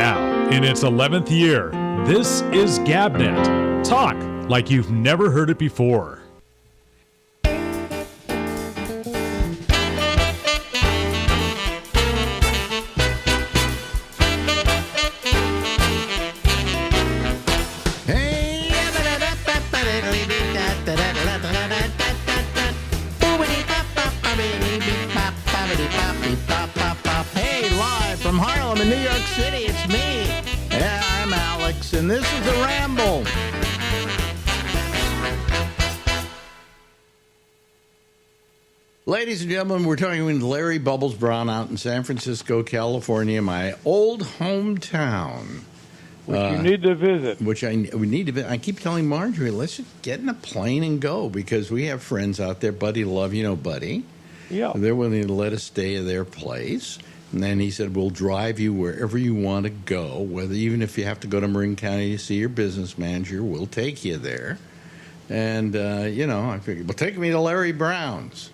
Now, in its 11th year, this is GabNet. Talk like you've never heard it before. From Harlem in New York City, it's me. Yeah, I'm Alex, and this is the Ramble. Ladies and gentlemen, we're talking with Larry Bubbles Brown out in San Francisco, California, my old hometown. Which you need to visit. We need to visit. I keep telling Marjorie, let's just get in a plane and go, because we have friends out there. Buddy Love, you know Buddy. Yeah. They're willing to let us stay at their place. And then he said, we'll drive you wherever you want to go, even if you have to go to Marin County to see your business manager, we'll take you there. And, I figured, well, take me to Larry Brown's.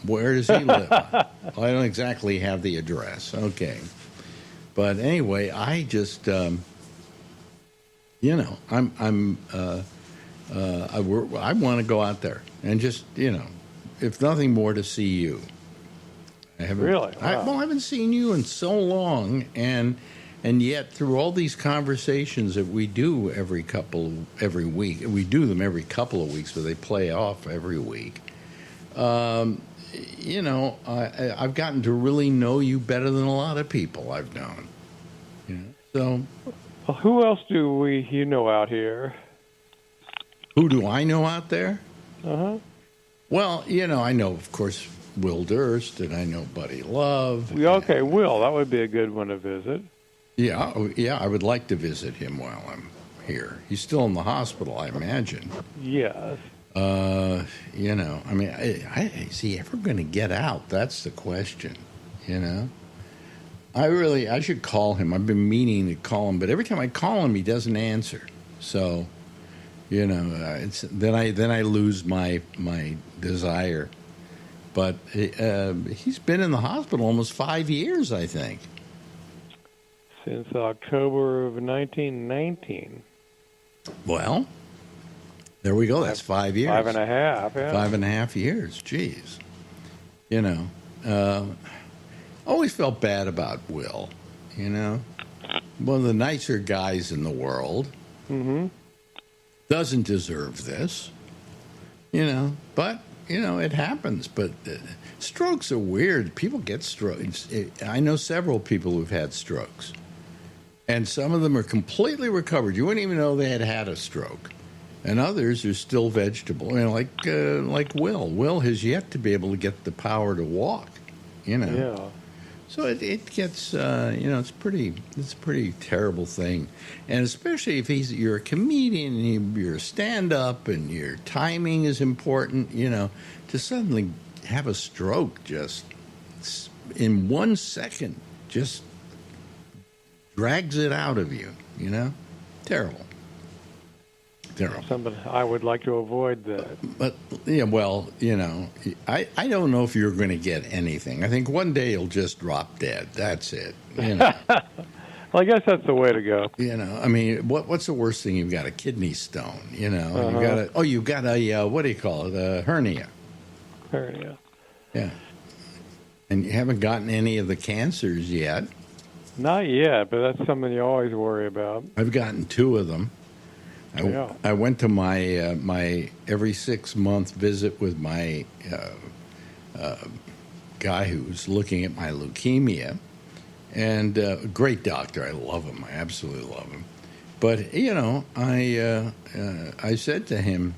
Where does he live? Well, I don't exactly have the address. Okay. But anyway, I just, I want to go out there and just, if nothing more, to see you. Really? Wow. I haven't seen you in so long, and yet through all these conversations that we do every week, we do them every couple of weeks, but they play off every week. I've gotten to really know you better than a lot of people I've known. So. Well, who else do you know out here? Who do I know out there? Uh-huh. Well, I know, of course, Will Durst, and I know Buddy Love. Okay, Will, that would be a good one to visit. Yeah, I would like to visit him while I'm here. He's still in the hospital, I imagine. Yes. Is he ever going to get out? That's the question, I should call him. I've been meaning to call him, but every time I call him, he doesn't answer. So, then I lose my desire. But he's been in the hospital almost 5 years, I think. Since October of 1919. Well, there we go. That's 5 years. 5.5, yeah. 5.5 years. Jeez. Always felt bad about Will, One of the nicer guys in the world. Mm-hmm. Doesn't deserve this, but... it happens, but strokes are weird. People get strokes. I know several people who've had strokes, and some of them are completely recovered. You wouldn't even know they had a stroke, and others are still vegetable. Like Will. Will has yet to be able to get the power to walk. Yeah. So it gets, it's a pretty terrible thing. And especially if you're a comedian and you're a stand-up and your timing is important, to suddenly have a stroke just in 1 second just drags it out of you, Terrible. Something I would like to avoid that. But, I don't know if you're going to get anything. I think one day you'll just drop dead. That's it. Well, I guess that's the way to go. What's the worst thing? You've got a kidney stone, Uh-huh. You've got a what do you call it? A hernia. Hernia. Yeah. And you haven't gotten any of the cancers yet. Not yet, but that's something you always worry about. I've gotten 2 of them. I went to my my every 6-month visit with my guy who's looking at my leukemia, and a great doctor. I love him. I absolutely love him. But I said to him,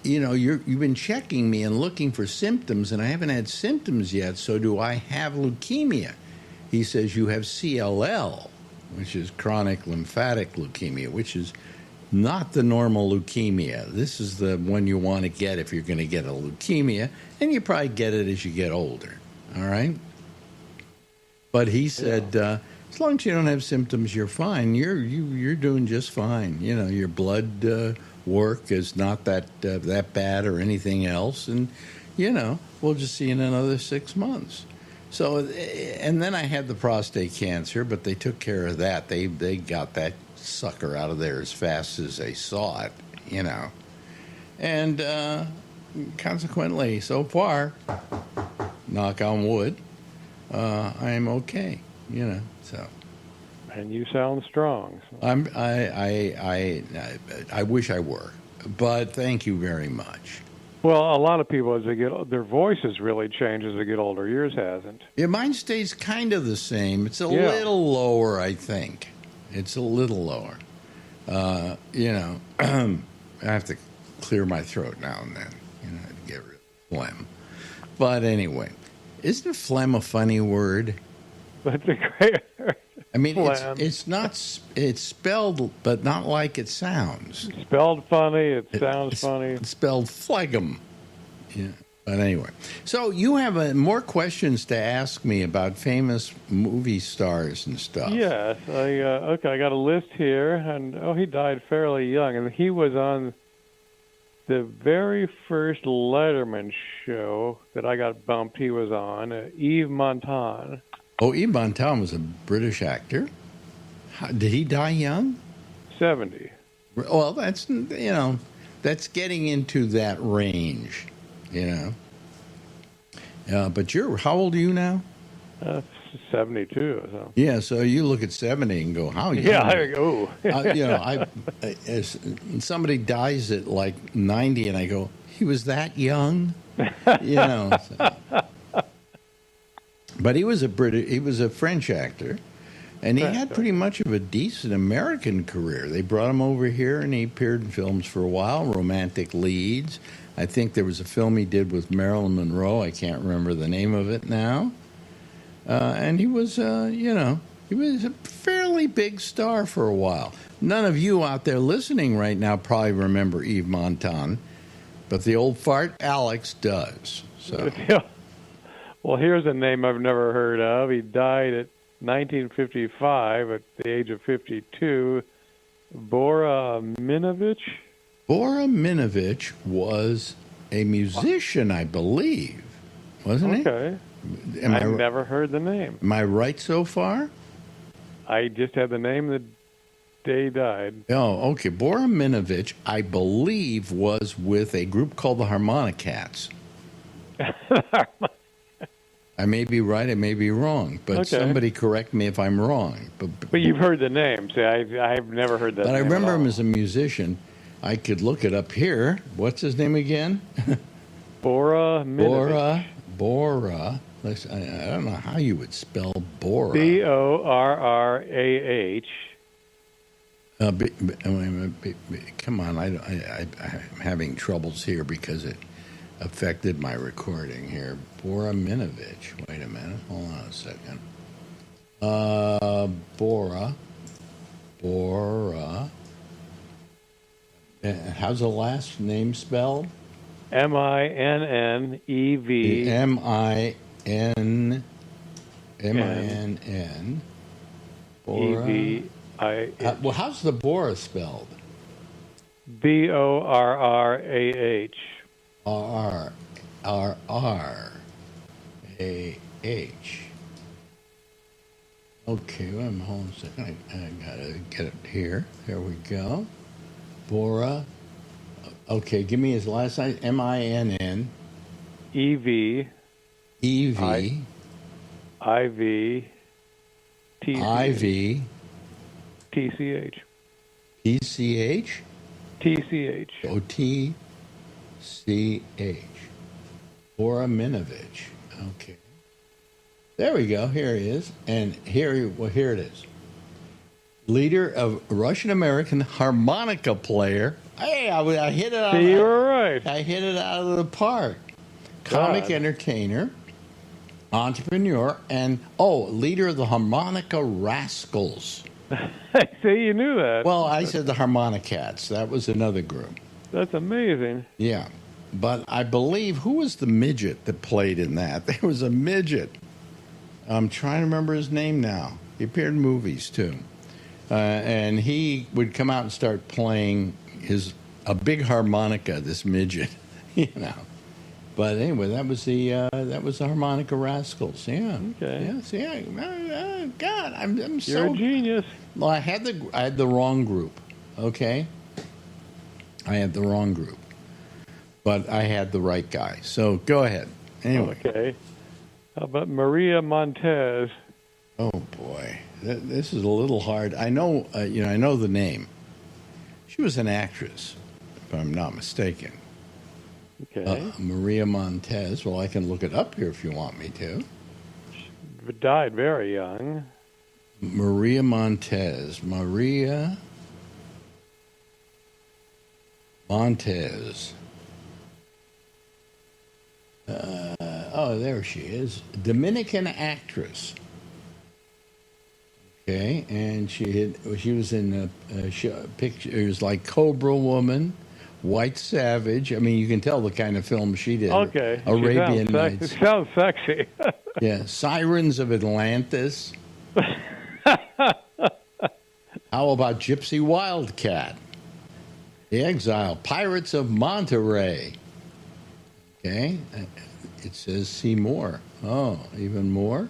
you've been checking me and looking for symptoms, and I haven't had symptoms yet. So do I have leukemia? He says, you have CLL, which is chronic lymphatic leukemia, which is not the normal leukemia. This is the one you want to get if you're going to get a leukemia, and you probably get it as you get older, all right? But he said, as long as you don't have symptoms, you're fine. You're doing just fine. Your blood work is not that bad or anything else, and we'll just see you in another 6 months. So, and then I had the prostate cancer, but they took care of that. They got that sucker out of there as fast as they saw it, you know. And consequently, so far, knock on wood, I am okay, you know. So. And you sound strong. So. I wish I were, but thank you very much. Well, a lot of people, as they get, their voices really change as they get older. Yours hasn't. Yeah, mine stays kind of the same. It's a little lower, I think. It's a little lower. You know, I have to clear my throat now and then, you know, to get rid of phlegm. But anyway, isn't phlegm a funny word? That's a great. I mean, it's spelled, but not like it sounds. It's spelled funny. It sounds funny. It's spelled phlegm. Yeah. But anyway, so you have more questions to ask me about famous movie stars and stuff. Yes. I got a list here, and he died fairly young, and he was on the very first Letterman show that I got bumped. He was on Yves Montand. Oh, Yves Montand was a British actor. Did he die young? 70. Well, that's, you know, that's getting into that range, you know. But how old are you now? 72. So. Yeah, so you look at 70 and go, how young? Yeah, I go. You know, as somebody dies at like 90, and I go, he was that young? You know. So. But he was a French actor, and he had pretty much of a decent American career. They brought him over here, and he appeared in films for a while, romantic leads. I think there was a film he did with Marilyn Monroe. I can't remember the name of it now. And he was, you know, he was a fairly big star for a while. None of you out there listening right now probably remember Yves Montand, but the old fart Alex does. So. Well, here's a name I've never heard of. He died at 1955 at the age of 52. Bora Minovich? Bora Minovich was a musician, I believe, wasn't he? Okay. I've never heard the name. Am I right so far? I just had the name the day he died. Oh, okay. Bora Minovich, I believe, was with a group called the Harmonicats. I may be right, I may be wrong, but somebody correct me if I'm wrong. But you've heard the name. See, I've never heard that name. But I remember him as a musician. I could look it up here. What's his name again? Bora Minovich. Bora. Listen, I don't know how you would spell Bora. Borrah. Come on, I'm having troubles here because it affected my recording here. Bora Minovich. Wait a minute. Hold on a second. Bora. How's the last name spelled? Minnnev. Minn. Bora. Evih. Well, how's the Bora spelled? Borrah. R-R-A-H. Okay, well, hold on a second. I gotta get it here. There we go. Bora. Okay, give me his last name. Minn. Evih. Evih. IV. IV. TCH. PCH. TCH. O T C H. Bora Minovich. Okay. There we go. Here he is. And here it is. Leader of Russian-American harmonica player. Hey, I hit it out. You were right. I hit it out of the park. Comic entertainer, entrepreneur, and leader of the Harmonica Rascals. See, you knew that. Well, I said the Harmonicats. That was another group. That's amazing. Yeah. But I believe, who was the midget that played in that? There was a midget. I'm trying to remember his name now. He appeared in movies, too. And he would come out and start playing a big harmonica, this midget, you know. But anyway, that was the Harmonica Rascals. Yeah. Okay. Yes. Yeah. God, I'm so. You're a genius. Well, I had the wrong group. Okay. I had the wrong group, but I had the right guy. So go ahead. Anyway. Okay. How about Maria Montez? Oh boy, this is a little hard. I know. I know the name. She was an actress, if I'm not mistaken. Okay. Maria Montez. Well, I can look it up here if you want me to. She died very young. Maria Montez. Maria Montez. Oh, there she is. Dominican actress. Okay, and she was in pictures like Cobra Woman, White Savage. I mean, you can tell the kind of film she did. Okay. Arabian Nights. Sounds sexy. Yeah, Sirens of Atlantis. How about Gypsy Wildcat? The Exile, Pirates of Monterey. Okay, it says see more. Oh, even more?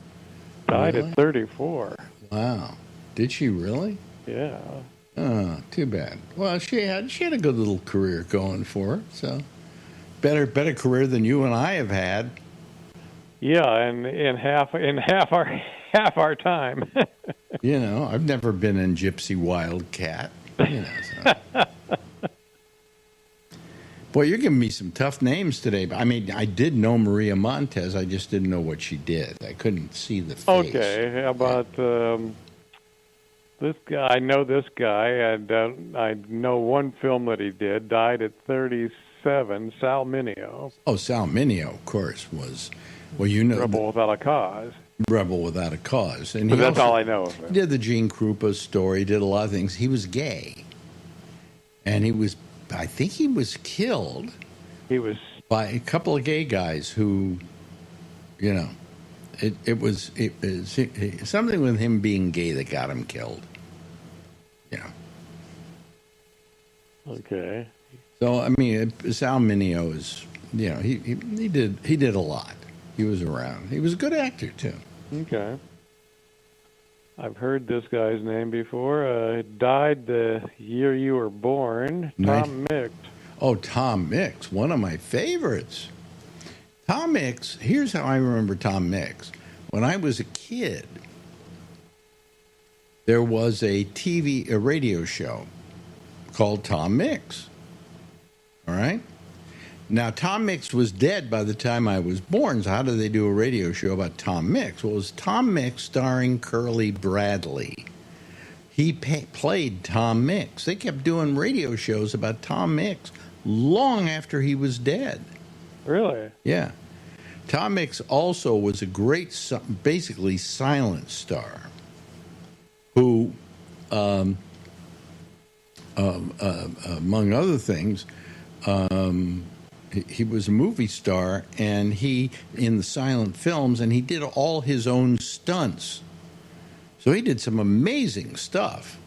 Died Really? at 34. Wow. Did she really? Yeah. Oh, too bad. Well, she had a good little career going for her. So better career than you and I have had. Yeah, and in half our time. I've never been in Gypsy Wildcat. So. Boy, you're giving me some tough names today. I mean, I did know Maria Montez. I just didn't know what she did. I couldn't see the face. Okay, how about this guy? I know this guy, and I know one film that he did. Died at 37. Sal Mineo. Oh, Sal Mineo, of course, was. Well, Rebel Without a Cause. Rebel Without a Cause. And but that's all I know of him. He did the Gene Krupa story, did a lot of things. He was gay. And I think he was killed. He was by a couple of gay guys who, it was something with him being gay that got him killed. Yeah. Okay. So I mean, Sal Mineo is, he did a lot. He was around. He was a good actor too. Okay. I've heard this guy's name before. Died the year you were born. Tom Mix. Oh, Tom Mix, one of my favorites. Tom Mix, here's how I remember Tom Mix. When I was a kid, there was a radio show called Tom Mix. All right? Now, Tom Mix was dead by the time I was born, so how did they do a radio show about Tom Mix? Well, it was Tom Mix starring Curly Bradley. He played Tom Mix. They kept doing radio shows about Tom Mix long after he was dead. Really? Yeah. Tom Mix also was a great, basically silent star who, among other things, he was a movie star, and in the silent films, and he did all his own stunts. So he did some amazing stuff.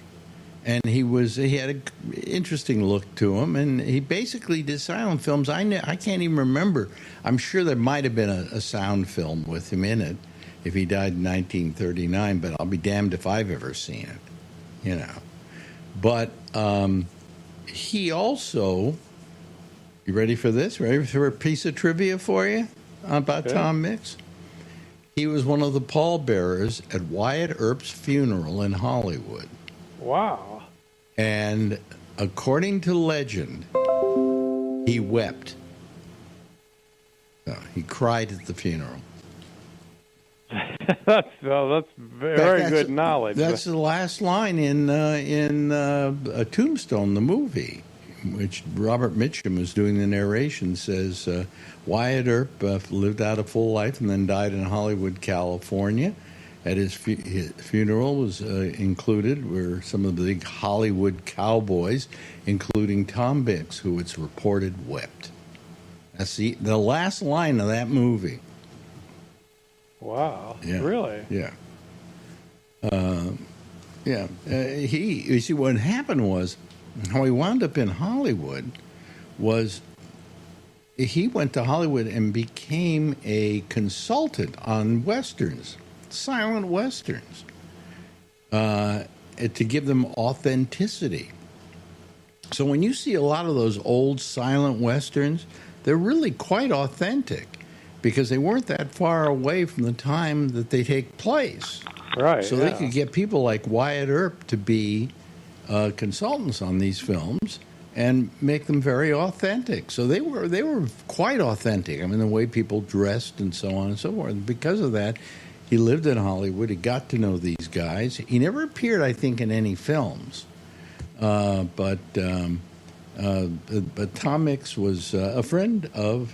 And he had an interesting look to him, and he basically did silent films. I can't even remember. I'm sure there might have been a sound film with him in it if he died in 1939, but I'll be damned if I've ever seen it, But he also... You ready for this? Ready for a piece of trivia for you about Tom Mix? He was one of the pallbearers at Wyatt Earp's funeral in Hollywood. Wow. And according to legend, he wept. So he cried at the funeral. That's very good knowledge. That's the last line in Tombstone, the movie, which Robert Mitchum was doing the narration, says Wyatt Earp lived out a full life and then died in Hollywood, California. At his funeral was included were some of the big Hollywood cowboys, including Tom Mix, who it's reported wept. That's the last line of that movie. Wow. Yeah. Really? Yeah. You see, what happened was, how he wound up in Hollywood was he went to Hollywood and became a consultant on westerns, silent westerns, to give them authenticity. So when you see a lot of those old silent westerns, they're really quite authentic because they weren't that far away from the time that they take place. Right. So they could get people like Wyatt Earp to be consultants on these films and make them very authentic. So they were quite authentic. I mean, the way people dressed and so on and so forth. And because of that, he lived in Hollywood. He got to know these guys. He never appeared, I think, in any films. But Tom Mix was a friend of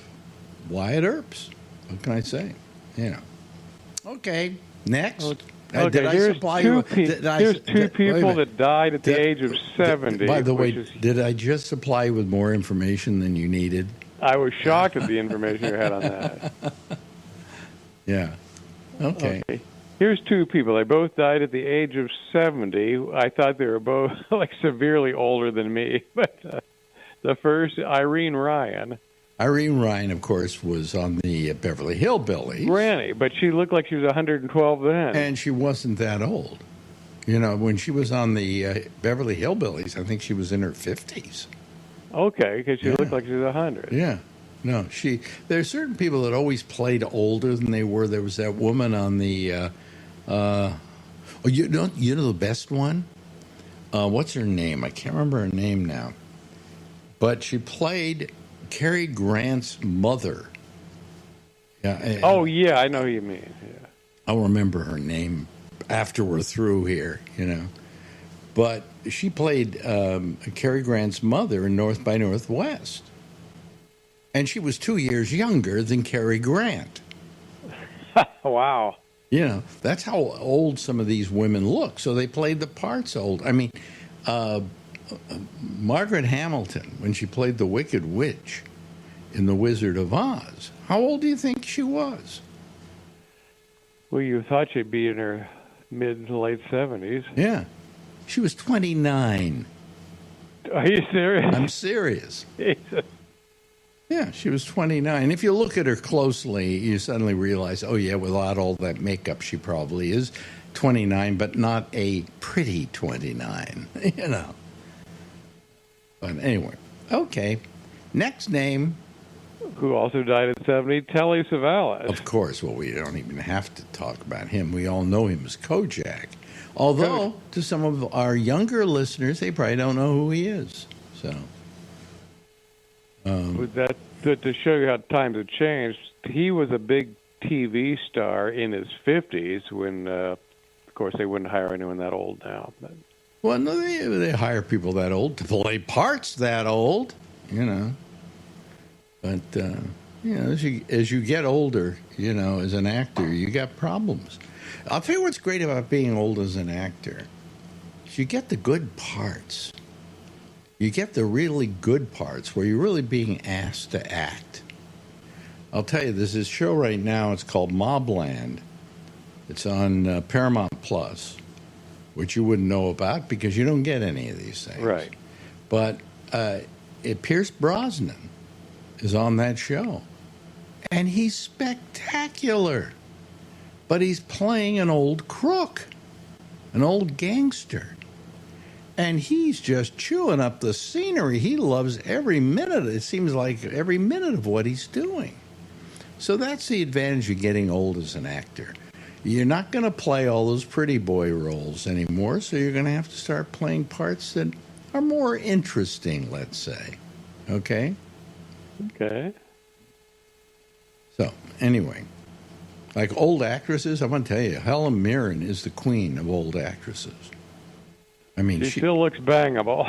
Wyatt Earp's. What can I say? You know. Okay, next. Okay, did I here's supply two, you? here's two people that died at the age of 70. By the way, did I just supply you with more information than you needed? I was shocked at the information you had on that. Yeah. Okay. Here's two people. They both died at the age of 70. I thought they were both like severely older than me. But the first, Irene Ryan. Irene Ryan, of course, was on the Beverly Hillbillies. Granny, but she looked like she was 112 then. And she wasn't that old. You know, when she was on the Beverly Hillbillies, I think she was in her 50s. Okay, because she looked like she was 100. Yeah. No, there are certain people that always played older than they were. There was that woman on the, you know the best one? What's her name? I can't remember her name now. But she played Cary Grant's mother. Yeah. Yeah, I know who you mean. Yeah. I'll remember her name after we're through here, you know. But she played Cary Grant's mother in North by Northwest. And she was 2 years younger than Cary Grant. Wow. You know, that's how old some of these women look. So they played the parts old. I mean, Margaret Hamilton, when she played the Wicked Witch in The Wizard of Oz, how old do you think she was? Well, you thought she'd be in her mid to late 70s. Yeah. She was 29. Are you serious? I'm serious. Jesus. Yeah, she was 29. If you look at her closely, you suddenly realize, oh, yeah, without all that makeup, she probably is 29, but not a pretty 29, you know. But anyway, okay. Next name. Who also died at 70, Telly Savalas. Of course, well, we don't even have to talk about him. We all know him as Kojak. Although, to some of our younger listeners, they probably don't know who he is. So... With that, to show you how times have changed, he was a big TV star in his 50s when, of course, they wouldn't hire anyone that old now. But. Well, no, they hire people that old to play parts that old, you know. But, you know, as you get older, you know, as an actor, you got problems. I'll tell you what's great about being old as an actor is you get the good parts. You get the really good parts where you're really being asked to act. I'll tell you, there's this show right now. It's called Mobland. It's on Paramount Plus, which you wouldn't know about because you don't get any of these things. Right. But Pierce Brosnan is on that show. And he's spectacular. But he's playing an old crook, an old gangster. And he's just chewing up the scenery. He loves every minute. It seems like every minute of what he's doing. So that's the advantage of getting old as an actor. You're not going to play all those pretty boy roles anymore, so you're going to have to start playing parts that are more interesting, let's say. Okay? Okay. So, anyway, like old actresses, I'm going to tell you, Helen Mirren is the queen of old actresses. I mean, she still looks bangable.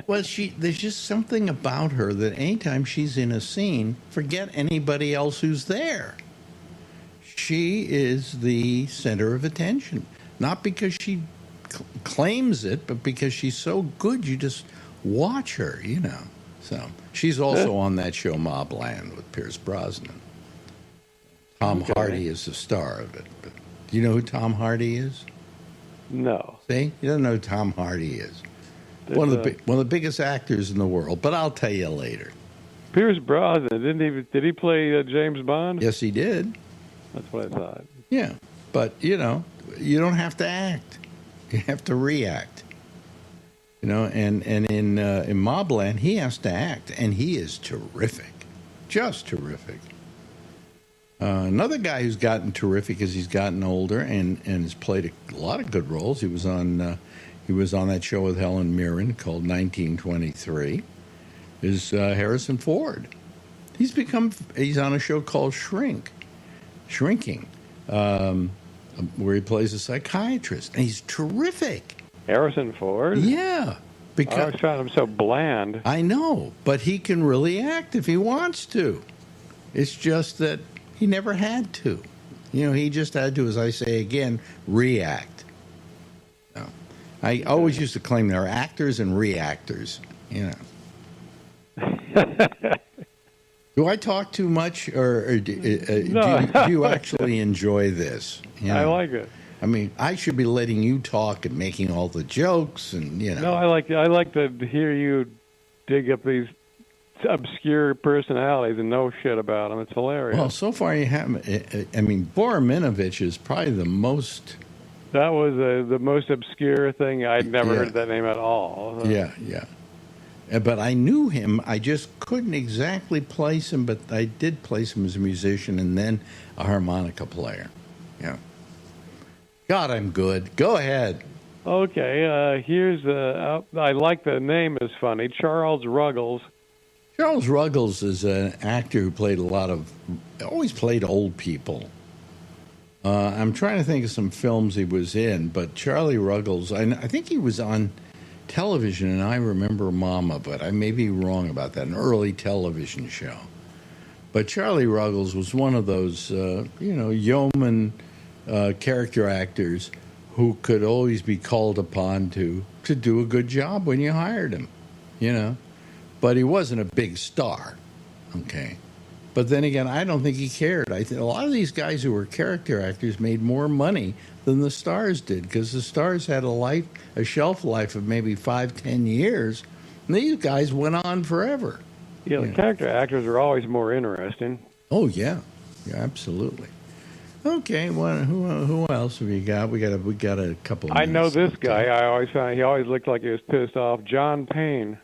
Well, there's just something about her that anytime she's in a scene, forget anybody else who's there. She is the center of attention. Not because she claims it, but because she's so good, you just watch her, you know. So she's also on that show Mobland with Pierce Brosnan. Tom Hardy is the star of it. But do you know who Tom Hardy is? No. See? You don't know who Tom Hardy is. One of the biggest actors in the world, but I'll tell you later. Pierce Brosnan, did he play James Bond? Yes, he did. That's what I thought. Yeah, but you don't have to act; you have to react. And in Mobland, he has to act, and he is terrific, just terrific. Another guy who's gotten terrific as he's gotten older and has played a lot of good roles. He was on that show with Helen Mirren called 1923. Is Harrison Ford? He's on a show called Shrinking, where he plays a psychiatrist, and he's terrific. Harrison Ford? Yeah. I always found him so bland. I know, but he can really act if he wants to. It's just that he never had to. He just had to, as I say again, react. I always used to claim there are actors and reactors, Do I talk too much, or do you actually enjoy this? I like it. I mean, I should be letting you talk and making all the jokes, and No, I like to hear you dig up these obscure personalities and know shit about them. It's hilarious. Well, so far you haven't. I mean, Boraminovich is probably the most. That was the most obscure thing. I'd never heard that name at all. Yeah. But I knew him. I just couldn't exactly place him, but I did place him as a musician and then a harmonica player. Yeah. God, I'm good. Go ahead. Okay, here's I like the name is funny. Charles Ruggles. Charles Ruggles is an actor who always played old people. I'm trying to think of some films he was in, but Charlie Ruggles, I think he was on television, and I Remember Mama, but I may be wrong about that, an early television show. But Charlie Ruggles was one of those, yeoman character actors who could always be called upon to do a good job when you hired him, But he wasn't a big star, okay? But then again, I don't think he cared. I think a lot of these guys who were character actors made more money than the stars did, because the stars had a shelf life of maybe 5-10 years, and these guys went on forever. Yeah, the character actors are always more interesting. Oh yeah, absolutely. Okay, well, who else have you got? We got a couple of I know minutes. this guy. I always found he always looked like he was pissed off. John Payne.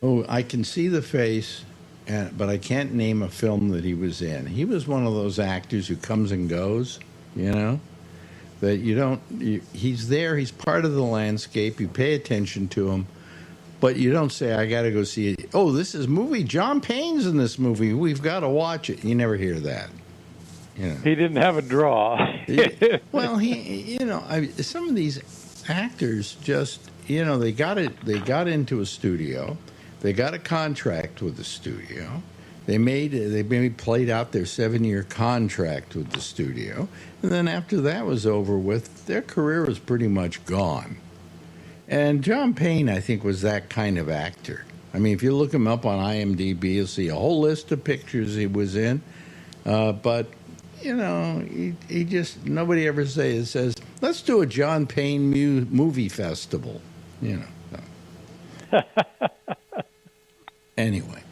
Oh, I can see the face, but I can't name a film that he was in. He was one of those actors who comes and goes, that he's there, he's part of the landscape, you pay attention to him, but you don't say, I got to go see it. Oh, this is movie, John Payne's in this movie, we've got to watch it. You never hear that. He didn't have a draw. Well, some of these actors just, they got into a studio. They got a contract with the studio. They maybe played out their 7-year contract with the studio, and then after that was over with, their career was pretty much gone. And John Payne, I think, was that kind of actor. I mean, if you look him up on IMDb, you'll see a whole list of pictures he was in. But he just, nobody ever says, let's do a John Payne movie festival. Anyway.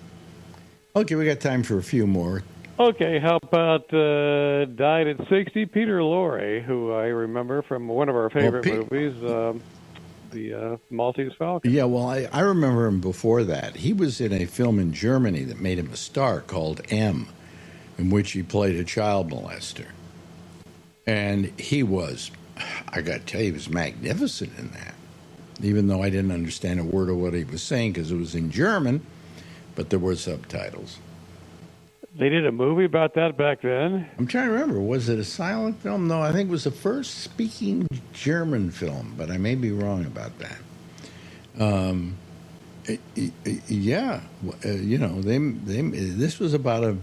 Okay, we got time for a few more. Okay, how about died at 60, Peter Lorre, who I remember from one of our favorite movies, the Maltese Falcon. Yeah, well, I remember him before that. He was in a film in Germany that made him a star called M, in which he played a child molester. And he was, I got to tell you, he was magnificent in that. Even though I didn't understand a word of what he was saying because it was in German, but there were subtitles. They did a movie about that back then? I'm trying to remember. Was it a silent film? No, I think it was the first speaking German film, but I may be wrong about that. This was about a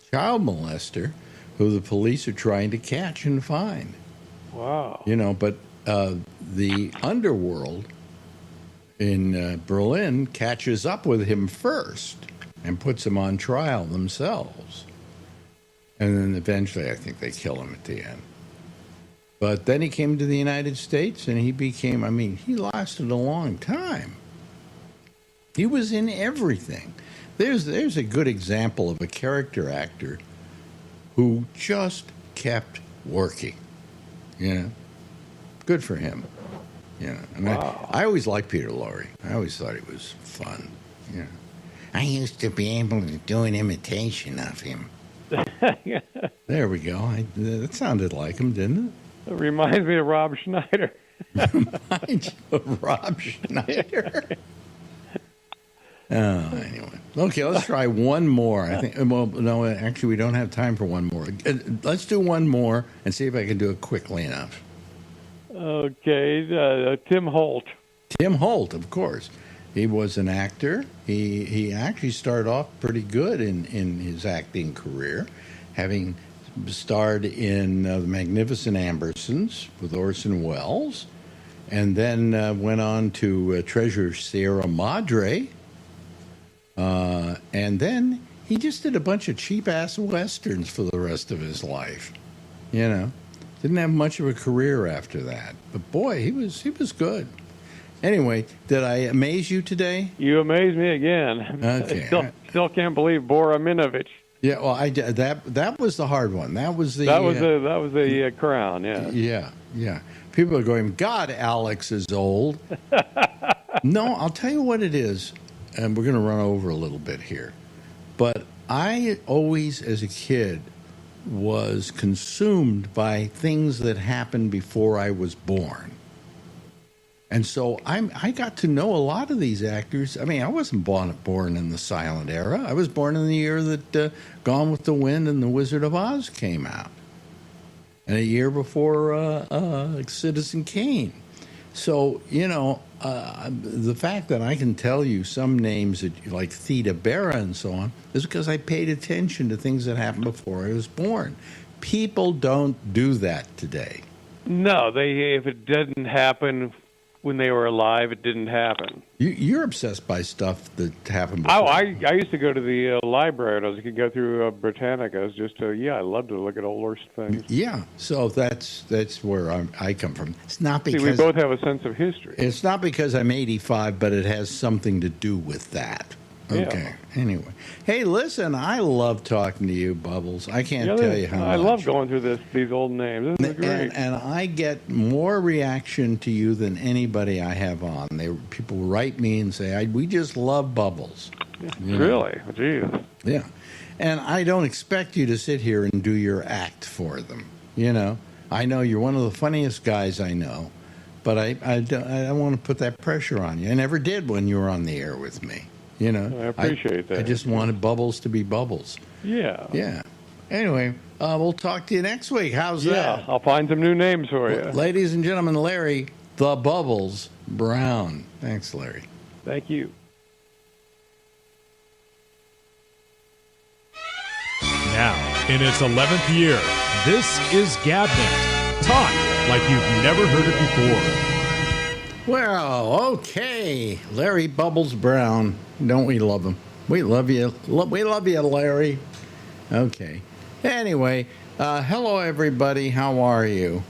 child molester who the police are trying to catch and find. Wow. But the underworld in Berlin catches up with him first and puts him on trial themselves. And then eventually I think they kill him at the end. But then he came to the United States and he lasted a long time. He was in everything. There's a good example of a character actor who just kept working. You know, good for him. You know, and Wow. I always liked Peter Lorre. I always thought he was fun. You know, I used to be able to do an imitation of him. There we go. That sounded like him, didn't It reminds me of Rob Schneider. it? Mind you, of Rob Schneider. Oh, anyway. Okay, let's try one more. I think. Well, no, actually, we don't have time for one more. Let's do one more and see if I can do it quickly enough. Okay, Tim Holt. Tim Holt, of course. He was an actor. He actually started off pretty good in his acting career, having starred in The Magnificent Ambersons with Orson Welles, and then went on to Treasure Sierra Madre. And then he just did a bunch of cheap-ass westerns for the rest of his life. You know, didn't have much of a career after that. But boy, he was good. Anyway, did I amaze you today? You amaze me again. Okay. I still can't believe Bora Minovich. Yeah, well, that was the hard one. That was the That was the crown. Yeah. Yeah. People are going, God, Alex is old. No, I'll tell you what it is, and we're going to run over a little bit here. But I always, as a kid, was consumed by things that happened before I was born. And so I got to know a lot of these actors. I mean, I wasn't born in the silent era. I was born in the year that Gone with the Wind and The Wizard of Oz came out, and a year before Citizen Kane. So, you know, the fact that I can tell you some names that, like Theda Bara and so on is because I paid attention to things that happened before I was born. People don't do that today. No, if it didn't happen when they were alive, it didn't happen. You're obsessed by stuff that happened before. Oh, I used to go to the library and I could go through Britannicas just to, I love to look at older things. Yeah, so that's where I come from. It's not because See, we both have a sense of history. It's not because I'm 85, but it has something to do with that. Okay. Yeah. Anyway, hey, listen, I love talking to you, Bubbles. I can't tell you how much. I love going through these old names. This is great. And I get more reaction to you than anybody I have on. People write me and say, we just love Bubbles. Really? Jeez. Yeah. And I don't expect you to sit here and do your act for them. You know, I know you're one of the funniest guys I know, but I don't want to put that pressure on you. I never did when you were on the air with me. You know, I appreciate that. I just wanted Bubbles to be Bubbles. Yeah. Yeah. Anyway, we'll talk to you next week. How's that? Yeah, I'll find some new names for you. Ladies and gentlemen, Larry the Bubbles Brown. Thanks, Larry. Thank you. Now, in its 11th year, this is GabNet. Talk like you've never heard it before. Well, okay. Larry Bubbles Brown. Don't we love him? We love you. We love you, Larry. Okay. Anyway, hello, everybody. How are you?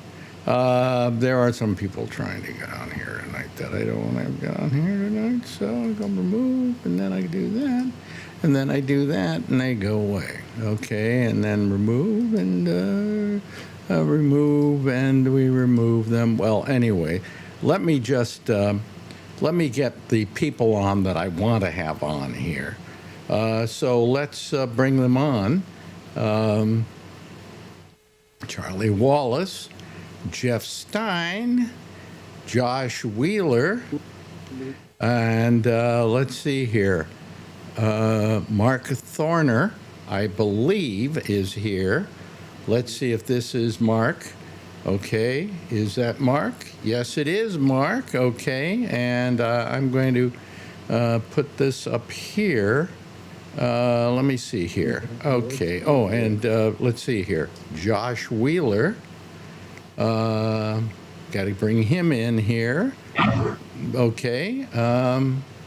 There are some people trying to get on here tonight that I don't want to get on here tonight, so I go remove, and then I do that, and then I do that, and they go away. Okay, and then remove, and remove, and we remove them. Well, anyway, let me get the people on that I want to have on here. So let's bring them on. Charlie Wallace, Jeff Stein, Josh Wheeler, and let's see here. Mark Thorner, I believe, is here. Let's see if this is Mark. Okay, is that Mark? Yes, it is Mark. Okay, and I'm going to put this up here. Let me see here. Okay. Oh, and let's see here. Josh Wheeler. Got to bring him in here. Okay.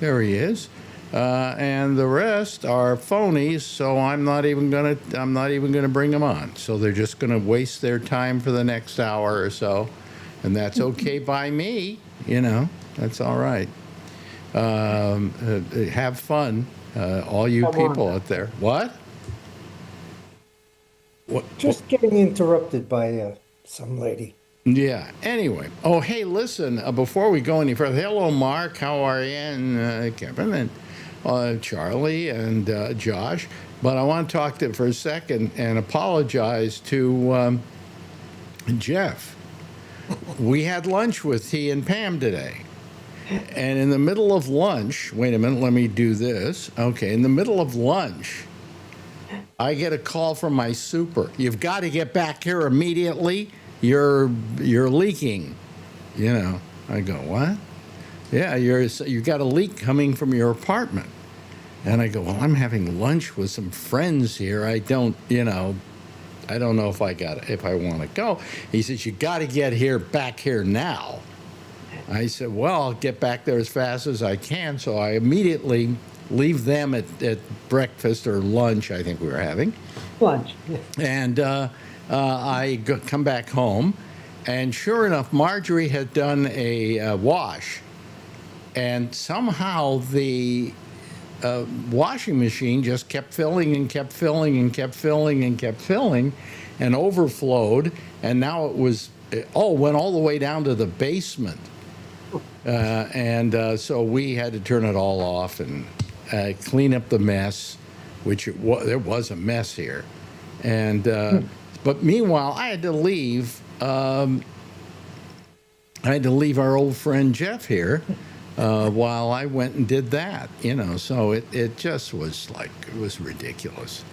There he is. And the rest are phonies, so I'm not even gonna bring them on. So they're just gonna waste their time for the next hour or so, and that's okay by me. You know, that's all right. Have fun, all you Come on people now. out there. What? What? Just getting interrupted by some lady. Yeah. Anyway. Oh, hey, listen. Before we go any further, hello, Mark. How are you? And Kevin and Charlie and Josh. But I want to talk to for a second and apologize to Jeff. We had lunch with he and Pam today. And in the middle of lunch, wait a minute, let me do this. Okay, in the middle of lunch, I get a call from my super. You've got to get back here immediately. You're leaking. You know, I go, what? Yeah, you got a leak coming from your apartment. And I go, well, I'm having lunch with some friends here. I don't know if I want to go. He says, you got to get back here now. I said, well, I'll get back there as fast as I can. So I immediately leave them at breakfast or lunch, I think we were having. Lunch. And come back home. And sure enough, Marjorie had done a wash. And somehow the washing machine just kept filling and kept filling and kept filling and kept filling and overflowed. And now it went all the way down to the basement. So we had to turn it all off and clean up the mess, which there was a mess here. And but meanwhile, I had to leave. I had to leave our old friend Jeff here while I went and did that. So it just was it was ridiculous.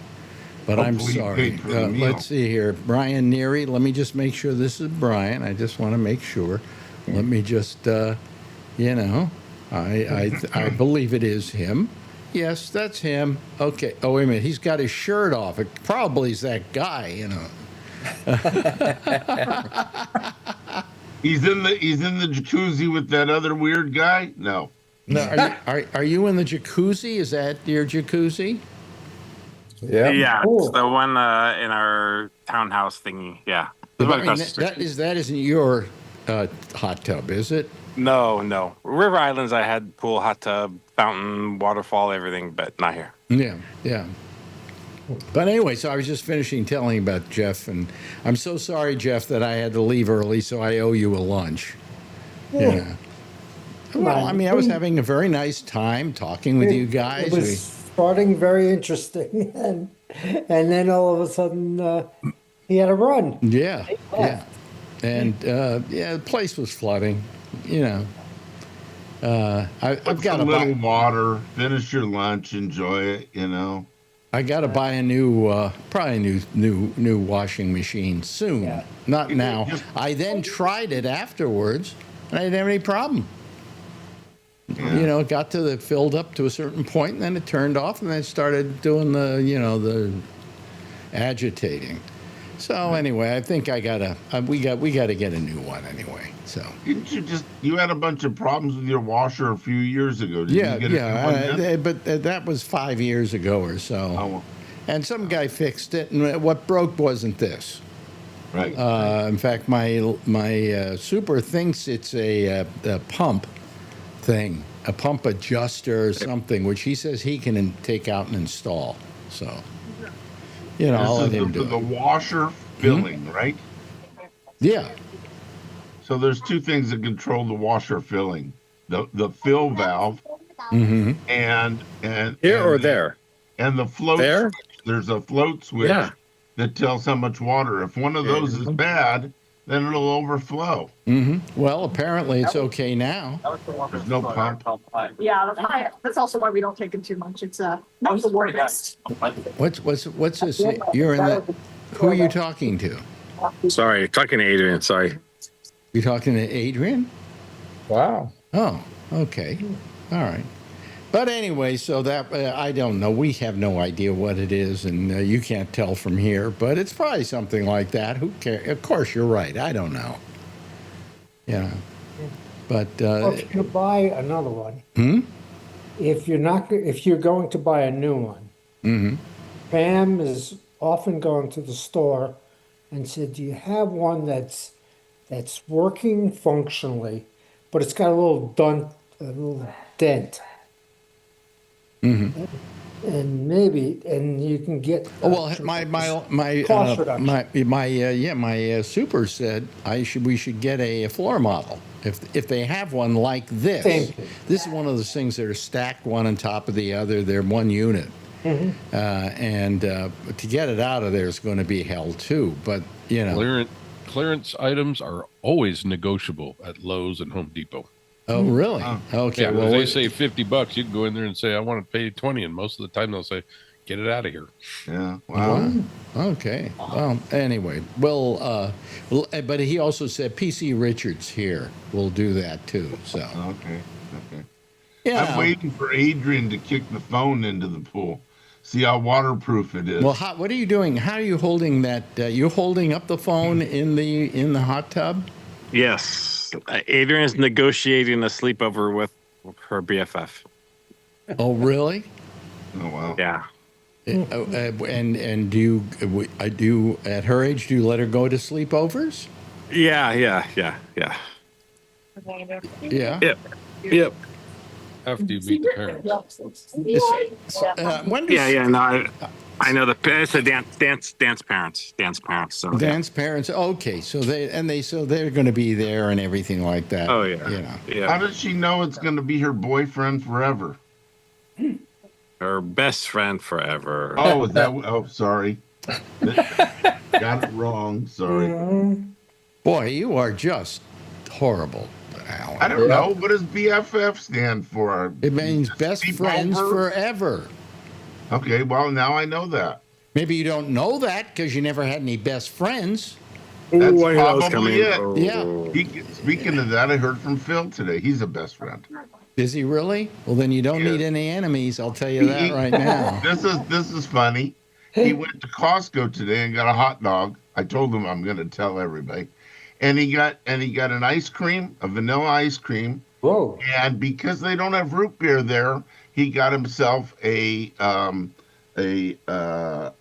But I'm sorry. Let's see here, Brian Neary. Let me just make sure this is Brian. I just want to make sure. Let me just. I believe it is him. Yes, that's him. Okay. Oh, wait a minute. He's got his shirt off. It probably is that guy, He's in the jacuzzi with that other weird guy? No. No. Are you in the jacuzzi? Is that your jacuzzi? Yeah, Cool. it's the one in our townhouse thingy. Yeah. It's right across the street. That isn't your hot tub, is it? No. River Islands, I had pool, hot tub, fountain, waterfall, everything, but not here. Yeah. But anyway, so I was just finishing telling about Jeff, and I'm so sorry, Jeff, that I had to leave early, so I owe you a lunch. Yeah. Well, I mean, I was having a very nice time talking with you guys. It was starting very interesting, and then all of a sudden he had a run. Yeah. And the place was flooding. I've got a little water, finish your lunch, enjoy it. I got to buy a new, probably a new washing machine soon. Yeah. Not now. I then tried it afterwards, and I didn't have any problem. Yeah. It got filled up to a certain point, and then it turned off, and then it started doing the agitating. So anyway, I think we got to get a new one anyway. So you had a bunch of problems with your washer a few years ago. Did you get a new one but that was 5 years ago or so. Oh. And some guy fixed it, and what broke wasn't this. Right. In fact, my super thinks it's a pump thing, a pump adjuster or something, which he says he can take out and install. So. I'll let him do the it. washer filling, right? Yeah. So there's two things that control the washer filling: the fill valve, Mm-hmm. and Here or there? and the float There? switch. There's a float switch that tells how much water. If one of those is bad, then it'll overflow. Mm-hmm. Well, apparently it's okay now. There's no pump. Yeah, that's also why we don't take them too much. It's not the warmest. What's this? You're in the. Who are you talking to? Sorry, talking to Adrian. Sorry. You're talking to Adrian? Wow. Oh, okay. All right. But anyway, so that I don't know. We have no idea what it is, and you can't tell from here. But it's probably something like that. Who cares? Of course, you're right. I don't know. Yeah. But If you buy another one, if you're going to buy a new one, Pam is often going to the store and said, "Do you have one that's working functionally, but it's got a little dent. Mm-hmm. And you can get. Oh well, my cost reduction. my super said we should get a floor model if they have one like this. Same thing. This is one of those things that are stacked one on top of the other. They're one unit, and to get it out of there is going to be hell too. But you know, clearance items are always negotiable at Lowe's and Home Depot. Oh, really? Okay. Yeah, well, they say $50. You can go in there and say, I want to pay 20. And most of the time they'll say, get it out of here. Yeah. Wow. Okay. Well, anyway, but he also said PC Richards here will do that too. So. Okay. Yeah. I'm waiting for Adrian to kick the phone into the pool. See how waterproof it is. Well, what are you doing? How are you holding that? You holding up the phone in the hot tub? Yes. Adrian is negotiating a sleepover with her BFF. Oh, really? Oh, wow. Yeah. And do you at her age do you let her go to sleepovers? Yeah. Yeah. Yep. After you meet the parents. No. I know it's a dance parents. So Dance parents. Okay, so they're going to be there and everything like that. Oh yeah. You know. Yeah. How does she know it's going to be her boyfriend forever? Her best friend forever. Oh, is that? Oh, sorry. Got it wrong. Sorry. Boy, you are just horrible, Alan. I don't know. What does BFF stand for? It means best friends forever. Okay, well, now I know that. Maybe you don't know that because you never had any best friends. That's Ooh, I know it's probably it. coming. Yeah. Speaking of that, I heard from Phil today. He's a best friend. Is he really? Well, then you don't need any enemies. I'll tell you that right now. This is funny. He went to Costco today and got a hot dog. I told him I'm going to tell everybody, and he got an ice cream, a vanilla ice cream. Whoa! And because they don't have root beer there, he got himself a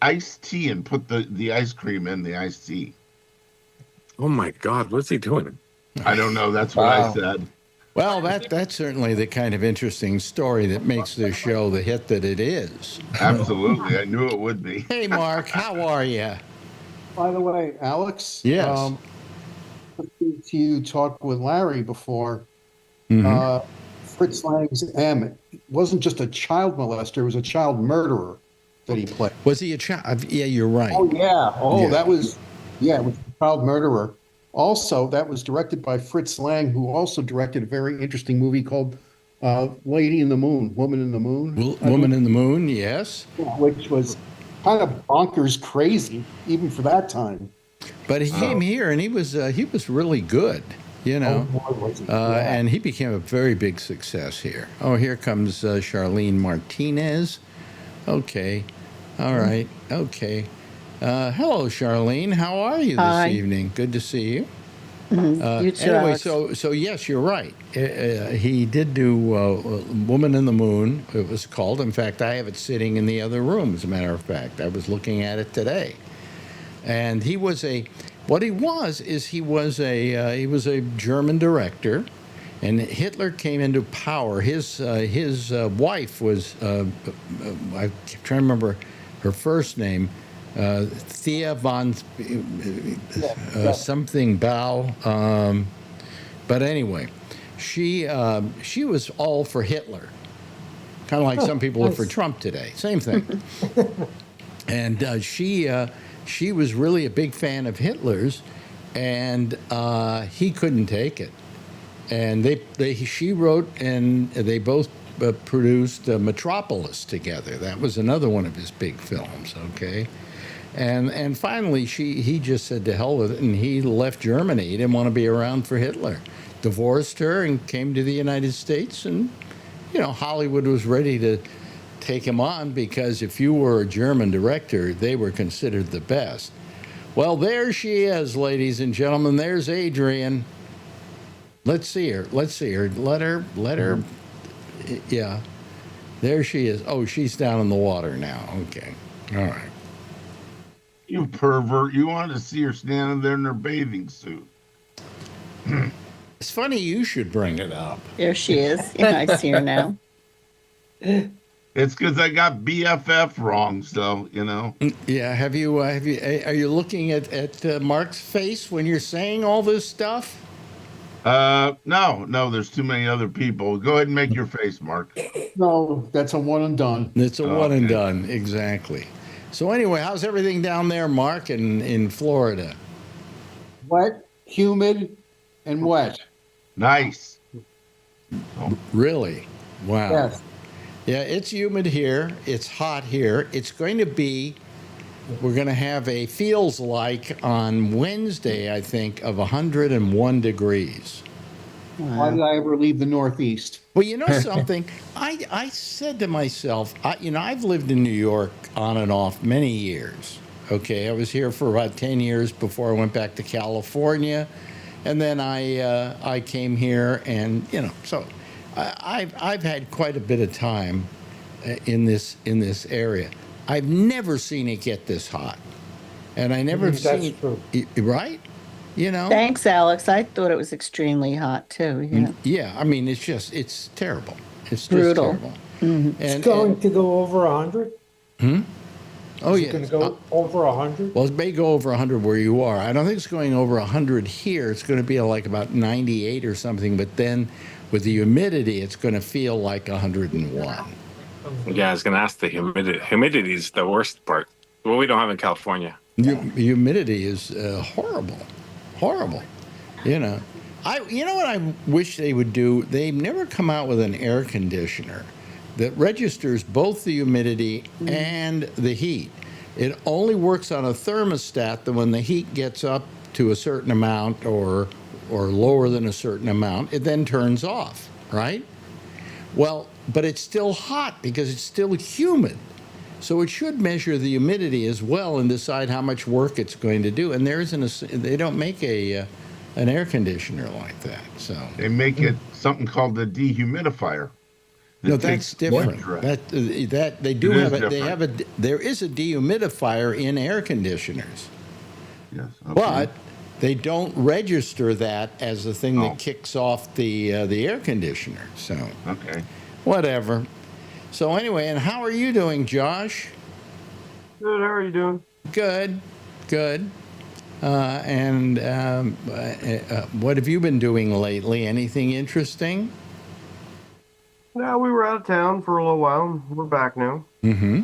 iced tea and put the ice cream in the iced tea. Oh my God, what's he doing? I don't know. That's what I said. Well, that's certainly the kind of interesting story that makes this show the hit that it is. Absolutely. I knew it would be. Hey, Mark, how are you? By the way, Alex. Yes. You talked with Larry before. Mm-hmm. Fritz Lang's M wasn't just a child molester; it was a child murderer that he played. Was he a child? Yeah, you're right. Oh yeah. Oh, Yeah. that was. Yeah, it was a child murderer. Also, that was directed by Fritz Lang, who also directed a very interesting movie called Lady in the Moon, Woman in the Moon. Woman in the Moon, yes. Which was kind of bonkers crazy, even for that time. But he came here and he was really good, you know. Oh, boy, was he. Yeah. And he became a very big success here. Oh, here comes Charlene Martinez. Okay. All right. Okay. Hello, Charlene. How are you this evening? Good to see you. You too, Anyway, Alex. so yes, you're right. He did do Woman in the Moon, it was called. In fact, I have it sitting in the other room, as a matter of fact. I was looking at it today. And he was a German director, and Hitler came into power. His wife was, I'm trying to remember her first name, Thea von something Bau. But anyway, she was all for Hitler, kind of like some people are for Trump today. Same thing. And she was really a big fan of Hitler's, and he couldn't take it. And she wrote, and they both produced Metropolis together. That was another one of his big films. Okay. And finally, he just said to hell with it, and he left Germany. He didn't want to be around for Hitler. Divorced her and came to the United States, and Hollywood was ready to take him on because if you were a German director, they were considered the best. Well, there she is, ladies and gentlemen. There's Adrian. Let's see her. Let her. Yeah. There she is. Oh, she's down in the water now. Okay. All right. You pervert. You wanted to see her standing there in her bathing suit. It's funny you should bring it up. There she is. Yeah, I see her now. It's because I got BFF wrong, so you know. Yeah. Have you? Are you looking at Mark's face when you're saying all this stuff? No. There's too many other people. Go ahead and make your face, Mark. No, that's a one and done. It's a one and done. Exactly. So anyway, how's everything down there, Mark, in Florida? Wet, humid, and wet. Nice. Really? Wow. Yes. Yeah, it's humid here. It's hot here. It's going to be, we're going to have a feels like on Wednesday, I think, of 101 degrees. Why did I ever leave the Northeast? Well, you know something? I said to myself, I've lived in New York on and off many years. Okay, I was here for about 10 years before I went back to California. And then I came here and, so I've had quite a bit of time in this area. I've never seen it get this hot, and I never seen true. Right. Thanks, Alex. I thought it was extremely hot too. Yeah. Yeah. I mean, it's terrible. It's just Brutal. terrible. Mm-hmm. It's going to go over 100. Oh, Is yeah. it going to go over 100? Well, it may go over 100 where you are. I don't think it's going over 100 here. It's going to be like about 98 or something. But then with the humidity, it's going to feel like 101. Yeah, I was going to ask the humidity. Humidity is the worst part. Well, we don't have in California. Humidity is horrible. Horrible. You know what I wish they would do? They've never come out with an air conditioner that registers both the humidity and the heat. It only works on a thermostat that when the heat gets up to a certain amount or lower than a certain amount, it then turns off, right? Well, but it's still hot because it's still humid. So it should measure the humidity as well and decide how much work it's going to do. And they don't make an air conditioner like that. So they make it something called the dehumidifier. No, that's different. That they do have it. They have there is a dehumidifier in air conditioners. Yes. Okay. But they don't register that as the thing that kicks off the air conditioner. So okay. Whatever. So anyway, and how are you doing, Josh? Good. How are you doing? Good. What have you been doing lately? Anything interesting? No, we were out of town for a little while. We're back now. Mm-hmm.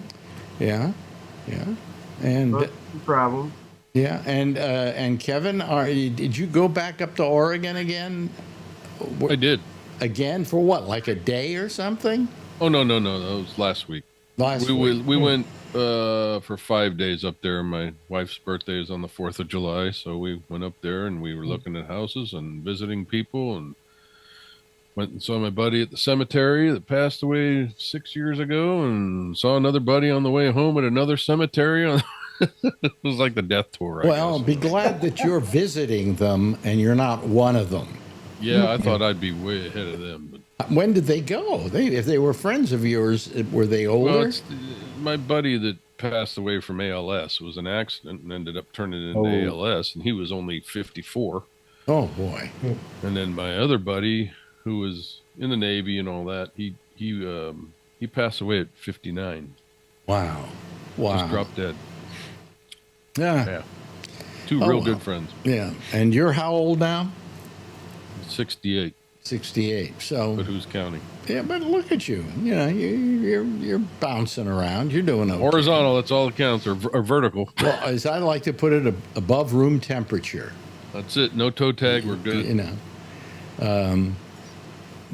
Yeah. And traveling. Yeah, and Kevin, did you go back up to Oregon again? I did. Again for what? Like a day or something? Oh no, that was last week. We went for 5 days up there. My wife's birthday is on the 4th of July, so we went up there and we were looking at houses and visiting people, and went and saw my buddy at the cemetery that passed away 6 years ago, and saw another buddy on the way home at another cemetery. It was like the death tour. Well, be glad that you're visiting them and you're not one of them. Yeah, I thought I'd be way ahead of them. But when did they go? If they were friends of yours, were they older? Well, my buddy that passed away from ALS was an accident and ended up turning into ALS, and he was only 54. Oh boy! And then my other buddy, who was in the Navy and all that, he passed away at 59. Wow! Just dropped dead. Yeah. Two real good friends. Yeah. And you're how old now? 68. 68. So. But who's counting? Yeah, but look at you. You're bouncing around. You're doing okay. Horizontal. That's all that counts, or vertical. Well, as I like to put it, above room temperature. That's it. No toe tag. We're good.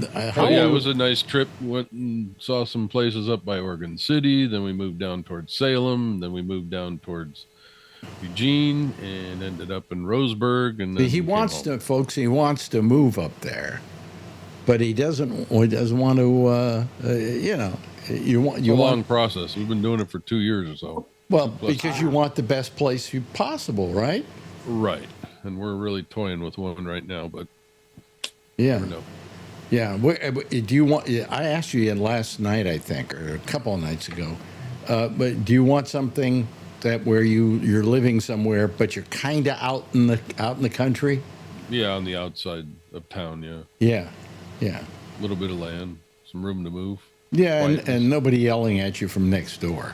It was a nice trip. Went and saw some places up by Oregon City. Then we moved down towards Salem. Then we moved down towards Eugene and ended up in Roseburg. And then he wants to, folks. He wants to move up there, but he doesn't. He doesn't want to. You want. You long process. We've been doing it for 2 years or so. Well, because you want the best place possible, right? Right, and we're really toying with one right now, but yeah. Never know. Yeah. Do you want? I asked you last night, I think, or a couple of nights ago. But do you want something that where you're living somewhere, but you're kind of out in the country? Yeah, on the outside of town. Yeah. Yeah, yeah, A little bit of land, some room to move. yeah, Quietness. and nobody yelling at you from next door.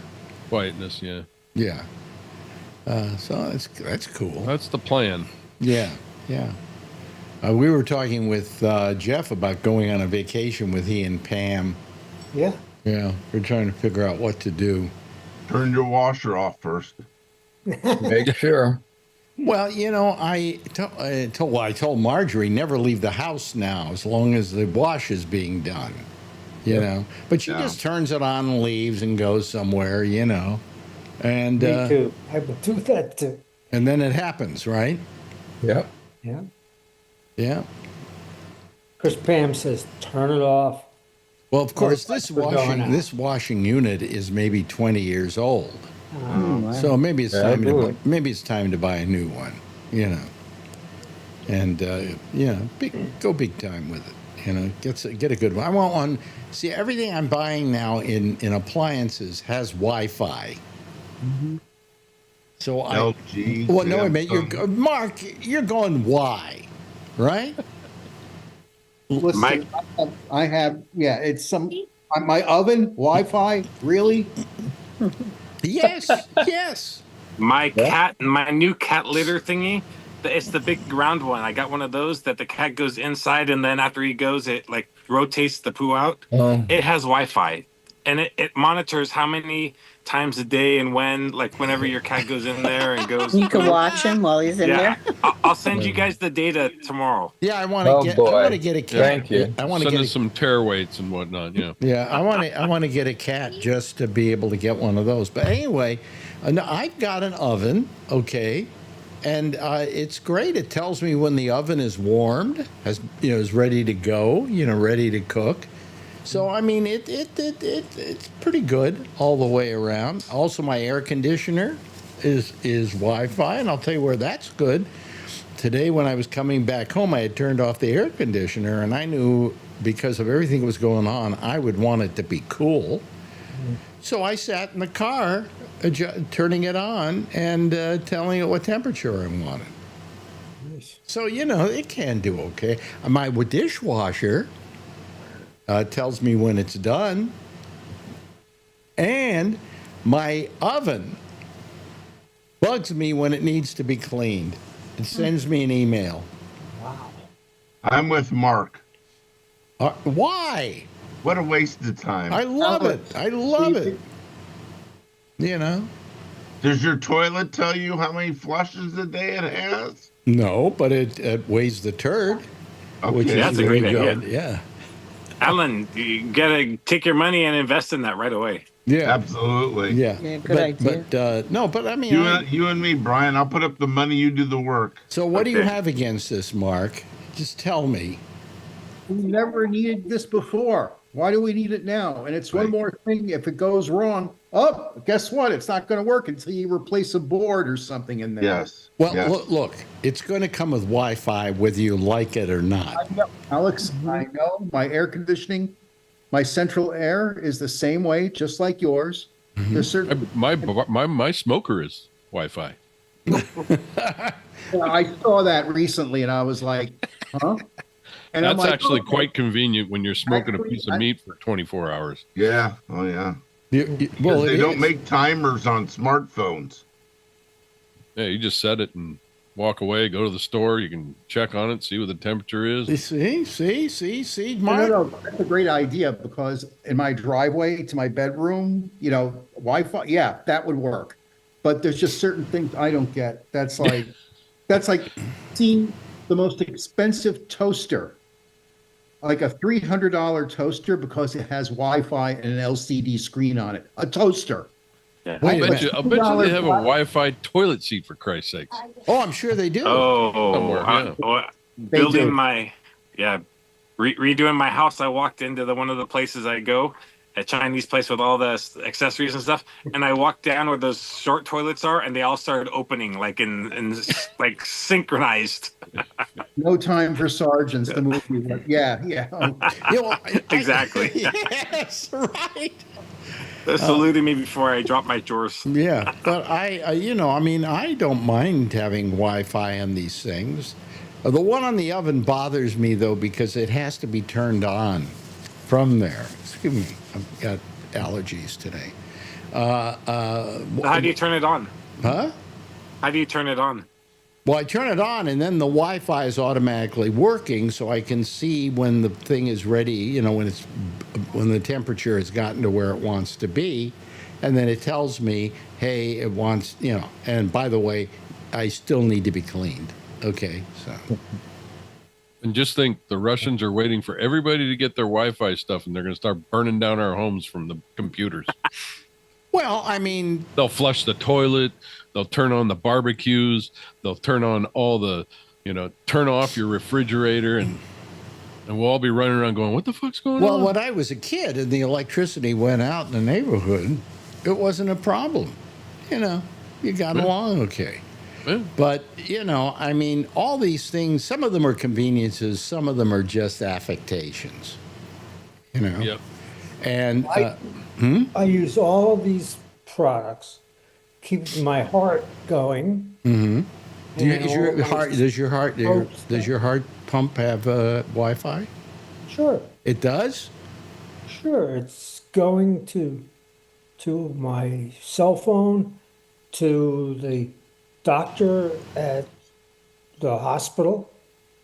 Quietness. Yeah. Yeah. So that's cool. That's the plan. Yeah, yeah. We were talking with Jeff about going on a vacation with he and Pam. Yeah. Yeah, we're trying to figure out what to do. Turn your washer off first. Make sure. Well, I told Marjorie never leave the house now as long as the wash is being done. But she just turns it on and leaves and goes somewhere. And Me too. I would do that too. and then it happens, right? Yep. Yeah. Yeah. Because Pam says, turn it off. Well, of course, Otherwise we're going out. this washing unit is maybe 20 years old. Wow. So maybe it's Yeah, time to buy a new one, and go big time with it. Get a good one. I want one. See, everything I'm buying now in appliances has Wi-Fi. Mm-hmm. So LG. well, no, wait, Samsung. Mark, you're going Y, right? Listen, Mike? I have, it's my oven, Wi-Fi, really? Yes, yes. My new cat litter thingy. It's the big round one. I got one of those that the cat goes inside, and then after he goes, it like rotates the poo out. It has Wi-Fi, and it monitors how many times a day and whenever your cat goes in there and goes. You can watch him while he's in there. I'll send you guys the data tomorrow. Yeah, I want to get a cat. Thank you. I want to Send get us some tear weights and whatnot. Yeah. Yeah, I want to get a cat just to be able to get one of those. But anyway, I've got an oven, okay, and it's great. It tells me when the oven is warmed, is ready to go, ready to cook. So I mean, it's pretty good all the way around. Also, my air conditioner is Wi-Fi, and I'll tell you where that's good. Today, when I was coming back home, I had turned off the air conditioner, and I knew because of everything that was going on, I would want it to be cool. So I sat in the car, turning it on and telling it what temperature I wanted. Nice. So, it can do okay. My dishwasher tells me when it's done. And my oven bugs me when it needs to be cleaned. It sends me an email. Wow. I'm with Mark. Why? What a waste of time. I love it. I love it. Does your toilet tell you how many flushes a day it has? No, but it weighs the turd. Okay. Which is That's a great really idea. good. Yeah. Alan, you gotta take your money and invest in that right away. Yeah. Absolutely. Yeah. Yeah, good idea. But no, but I mean, You and me, Brian. I'll put up the money. You do the work. so what do you Okay. have against this, Mark? Just tell me. We never needed this before. Why do we need it now? And it's one Right. more thing. If it goes wrong, guess what? It's not going to work until you replace a board or something in there. Yes. Well, Yes. look, it's going to come with Wi-Fi whether you like it or not. I know, Alex, I know my air conditioning, my central air is the same way, just like yours. There's certain. My smoker is Wi-Fi. I saw that recently, and I was like, "Huh?" And I'm That's like, actually "Okay." quite convenient when you're smoking a Actually, piece of meat for 24 hours. Yeah. Oh, yeah. Well, They it don't is. make timers on smartphones. Yeah, you just set it and walk away, go to the store. You can check on it, see what the temperature is. See, No, Mark. no, that's a great idea because in my driveway to my bedroom, Wi-Fi, yeah, that would work. But there's just certain things I don't get. That's like seeing the most expensive toaster, like a $300 toaster because it has Wi-Fi and an LCD screen on it. A toaster. Yeah. Wait a I bet you they have a Wi-Fi toilet seat for Christ's sakes. Oh, I'm sure they do. Somewhere, yeah. Building do. redoing my house. I walked into one of the places I go, a Chinese place with all the accessories and stuff, and I walked down where those short toilets are, and they all started opening like in like synchronized. No Time for Sergeants, the movie. But yeah. Exactly. Yes, right. They're saluting me before I drop my drawers. Yeah, but I don't mind having Wi-Fi on these things. The one on the oven bothers me, though, because it has to be turned on from there. Excuse me, I've got allergies today. How do you turn it on? Huh? How do you turn it on? Well, I turn it on, and then the Wi-Fi is automatically working, so I can see when the thing is ready. You know, when the temperature has gotten to where it wants to be, and then it tells me, "Hey, it wants." You know, and by the way, I still need to be cleaned. Okay, so. And just think, the Russians are waiting for everybody to get their Wi-Fi stuff, and they're going to start burning down our homes from the computers. Well, I mean, they'll flush the toilet, they'll turn on the barbecues, they'll turn on all the, turn off your refrigerator, and we'll all be running around going, "What the fuck's going on?" Well, when I was a kid and the electricity went out in the neighborhood, it wasn't a problem. You got along okay. Yeah. But, I mean, all these things, some of them are conveniences, some of them are just affectations. Yep. And I use all of these products, keep my heart going. Mm-hmm. And Does your heart pump have Wi-Fi? Sure. It does? Sure. It's going to my cell phone, to the doctor at the hospital,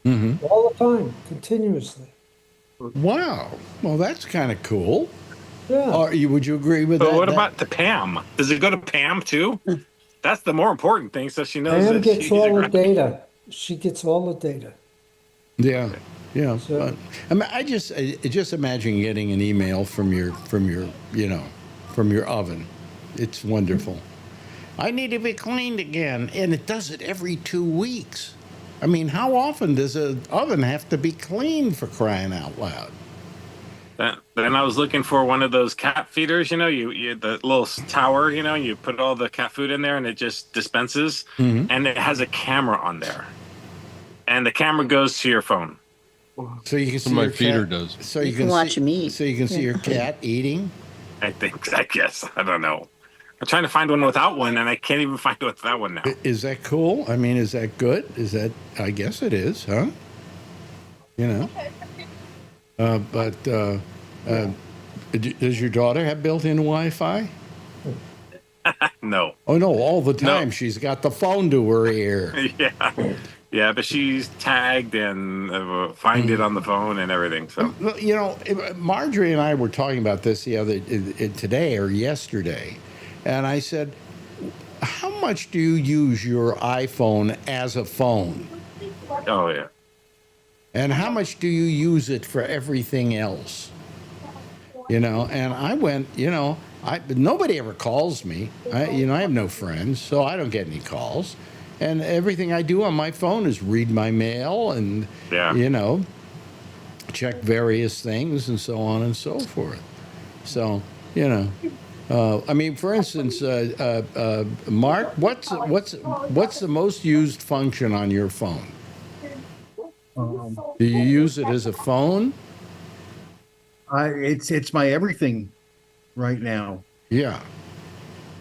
all the time, continuously. Wow. Well, that's kind of cool. Yeah. Would you agree with that? But what about the Pam? Does it go to Pam too? That's the more important thing, so she knows. Pam that gets she's all the data. She gets all the data. Yeah. Yeah. So, I mean, I just imagine getting an email from your oven. It's wonderful. I need to be cleaned again, and it does it every 2 weeks. I mean, how often does an oven have to be cleaned, for crying out loud? Then I was looking for one of those cat feeders. You the little tower. You put all the cat food in there, and it just dispenses. And it has a camera on there, and the camera goes to your phone. So you can see my your feeder cat, does. So you can watch him eat. So you can see your cat eating. I guess. I don't know. I'm trying to find one without one, and I can't even find one without one now. Is that cool? I mean, is that good? I guess it is, huh? Does your daughter have built-in Wi-Fi? No. Oh, no, all the time. No. She's got the phone to her ear. Yeah, but she's tagged and find it on the phone and everything. So Marjorie and I were talking about this today or yesterday, and I said, "How much do you use your iPhone as a phone? Oh yeah. And how much do you use it for everything else?" And I went, nobody ever calls me. I have no friends, so I don't get any calls. And everything I do on my phone is read my mail and, check various things and so on and so forth. So, I mean, for instance, Mark, what's the most used function on your phone? Do you use it as a phone? It's my everything right now. Yeah.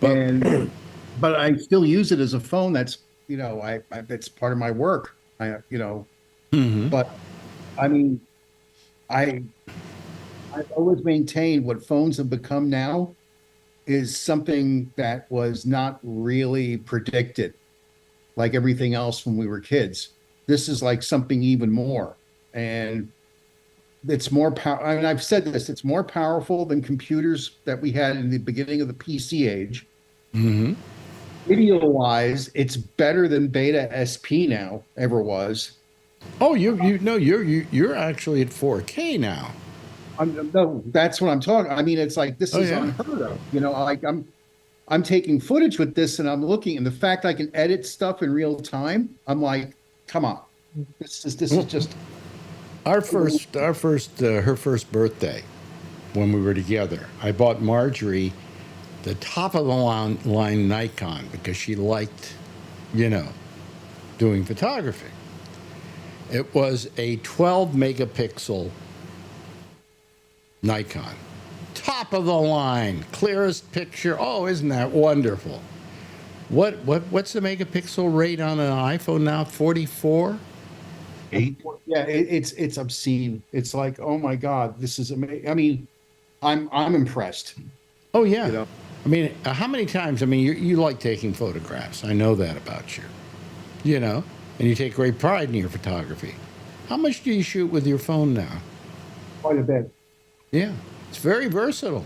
But I still use it as a phone. That's it's part of my work. But I mean, I've always maintained what phones have become now is something that was not really predicted, like everything else when we were kids. This is like something even more, and it's more power. I mean, I've said this. It's more powerful than computers that we had in the beginning of the PC age. Video-wise, it's better than Beta SP now ever was. Oh, you're actually at 4K now. No, that's what I'm talking. I mean, it's like this is unheard of. Like I'm taking footage with this, and I'm looking, and the fact I can edit stuff in real time, I'm like, come on, this is just her first birthday when we were together. I bought Marjorie the top of the line Nikon because she liked, doing photography. It was a 12 megapixel Nikon. Top of the line, clearest picture. Oh, isn't that wonderful? What's the megapixel rate on an iPhone now? 44? 8. Yeah, it's obscene. It's like, oh my God, this is amazing. I mean, I'm impressed. Oh yeah. You know? I mean, how many times? I mean, you like taking photographs. I know that about you. You know, and you take great pride in your photography. How much do you shoot with your phone now? Quite a bit. Yeah, it's very versatile.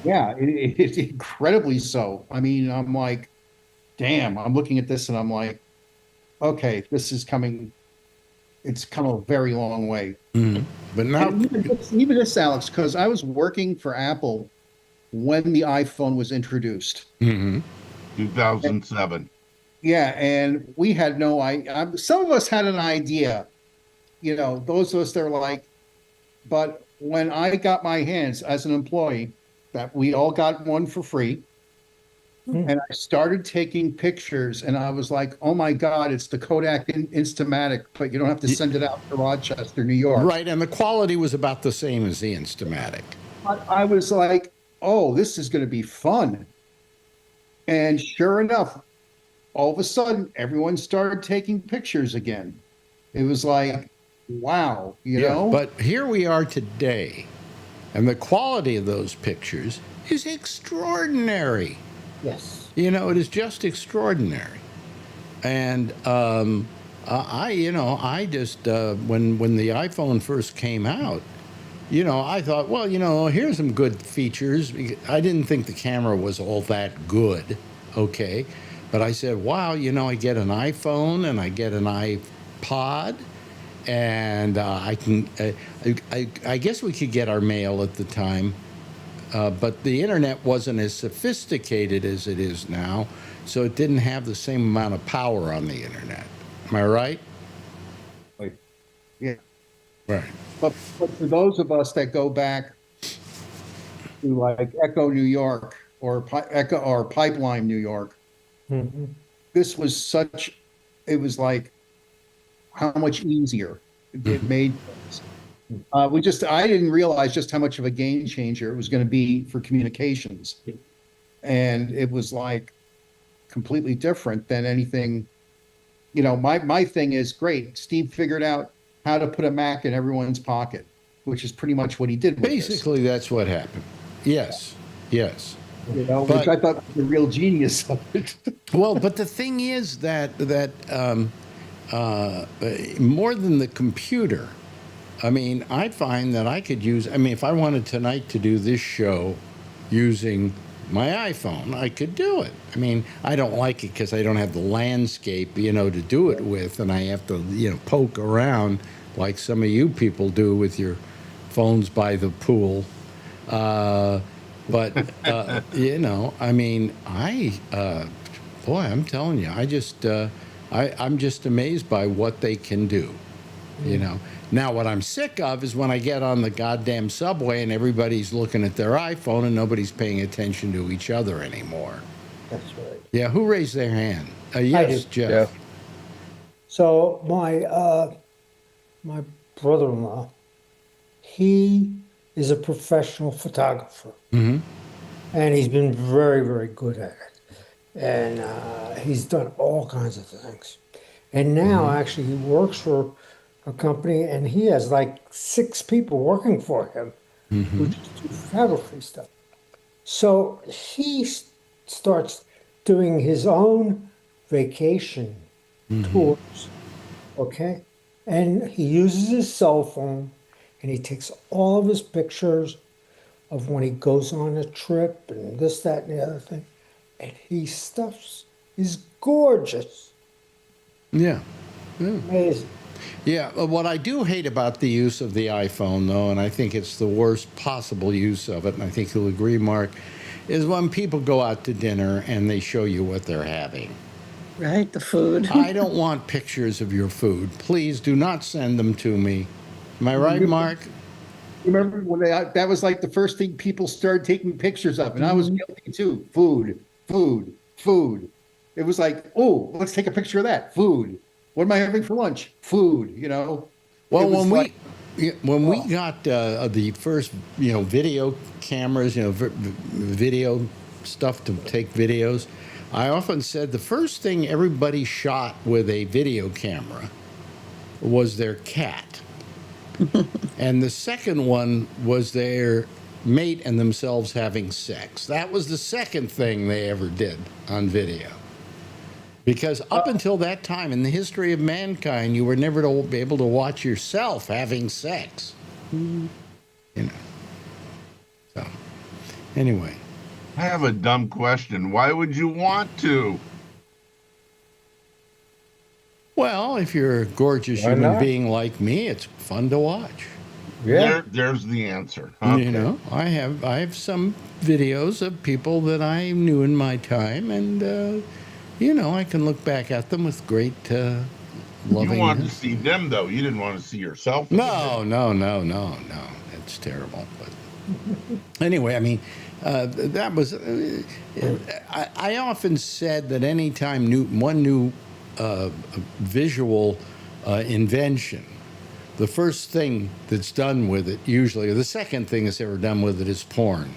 Yeah, it's incredibly so. I mean, I'm like, damn. I'm looking at this and I'm like, okay, this is coming. It's come a very long way. But now, And even this, Alex, because I was working for Apple when the iPhone was introduced. 2007. Yeah, and we had no idea. Some of us had an idea, you know, those of us that are like, but when I got my hands as an employee, that we all got one for free. And I started taking pictures, and I was like, "Oh my God, it's the Kodak Instamatic, but you don't have to send it out to Rochester, New York." right, and the quality was about the same as the Instamatic. I was like, "Oh, this is going to be fun." And sure enough, all of a sudden, everyone started taking pictures again. It was like, wow, you know? But here we are today, and the quality of those pictures is extraordinary. Yes. You know, it is just extraordinary. And I just when the iPhone first came out, you know, I thought, well, you know, here's some good features. I didn't think the camera was all that good, okay? But I said, wow, you know, I get an iPhone and I get an iPod, and I guess we could get our mail at the time. But the internet wasn't as sophisticated as it is now, so it didn't have the same amount of power on the internet. Am I right? Yeah. Right. But for those of us that go back to like Echo, New York, or Echo or Pipeline, New York, this was it was like how much easier it made things. I didn't realize just how much of a game changer it was going to be for communications. And it was like completely different than anything. You know, my thing is great. Steve figured out how to put a Mac in everyone's pocket, which is pretty much what he did with Basically, that's what happened. Yes. Yes. You know, which I thought was the real genius of it. Well, but the thing is that more than the computer, I mean, I find that I could use, I mean, if I wanted tonight to do this show using my iPhone, I could do it. I mean, I don't like it because I don't have the landscape, you know, to do it with, and I have to, you know, poke around like some of you people do with your phones by the pool. But, you know, I mean, boy, I'm telling you, I'm just amazed by what they can do, you know. Now, what I'm sick of is when I get on the goddamn subway and everybody's looking at their iPhone and nobody's paying attention to each other anymore. That's right. Yeah, who raised their hand? Yes, Jeff. Yeah. So my brother-in-law, he is a professional photographer, and he's been very, very good at it. And he's done all kinds of things. And now, actually, he works for a company, and he has like 6 people working for him who just do photography stuff. So he starts doing his own vacation tours, okay? And he uses his cell phone, and he takes all of his pictures of when he goes on a trip and this, that, and the other thing. And he stuffs is gorgeous. Yeah. Amazing. Yeah, what I do hate about the use of the iPhone, though, and I think it's the worst possible use of it, and I think you'll agree, Mark, is when people go out to dinner and they show you what they're having. Right, the food. I don't want pictures of your food. Please do not send them to me. Am I right, Mark? Remember when that was like the first thing people started taking pictures of, and I was guilty too. Food. It was like, oh, let's take a picture of that. Food. What am I having for lunch? Food, you know. Well, when we got the first, you know, video cameras, you know, video stuff to take videos, I often said the first thing everybody shot with a video camera was their cat. And the second one was their mate and themselves having sex. That was the second thing they ever did on video. Because up until that time in the history of mankind, you were never to be able to watch yourself having sex. You know. So, anyway. I have a dumb question. Why would you want to? Well, if you're a gorgeous Why human not? being like me, it's fun to watch. Yeah. There's the answer. Okay. You know, I have some videos of people that I knew in my time, and you know, I can look back at them with great loving. You wanted to see them, though. You didn't want to see yourself. No. It's terrible. But anyway, I mean, that was. I often said that anytime one new visual invention, the first thing that's done with it, usually, or the second thing that's ever done with it, is porn.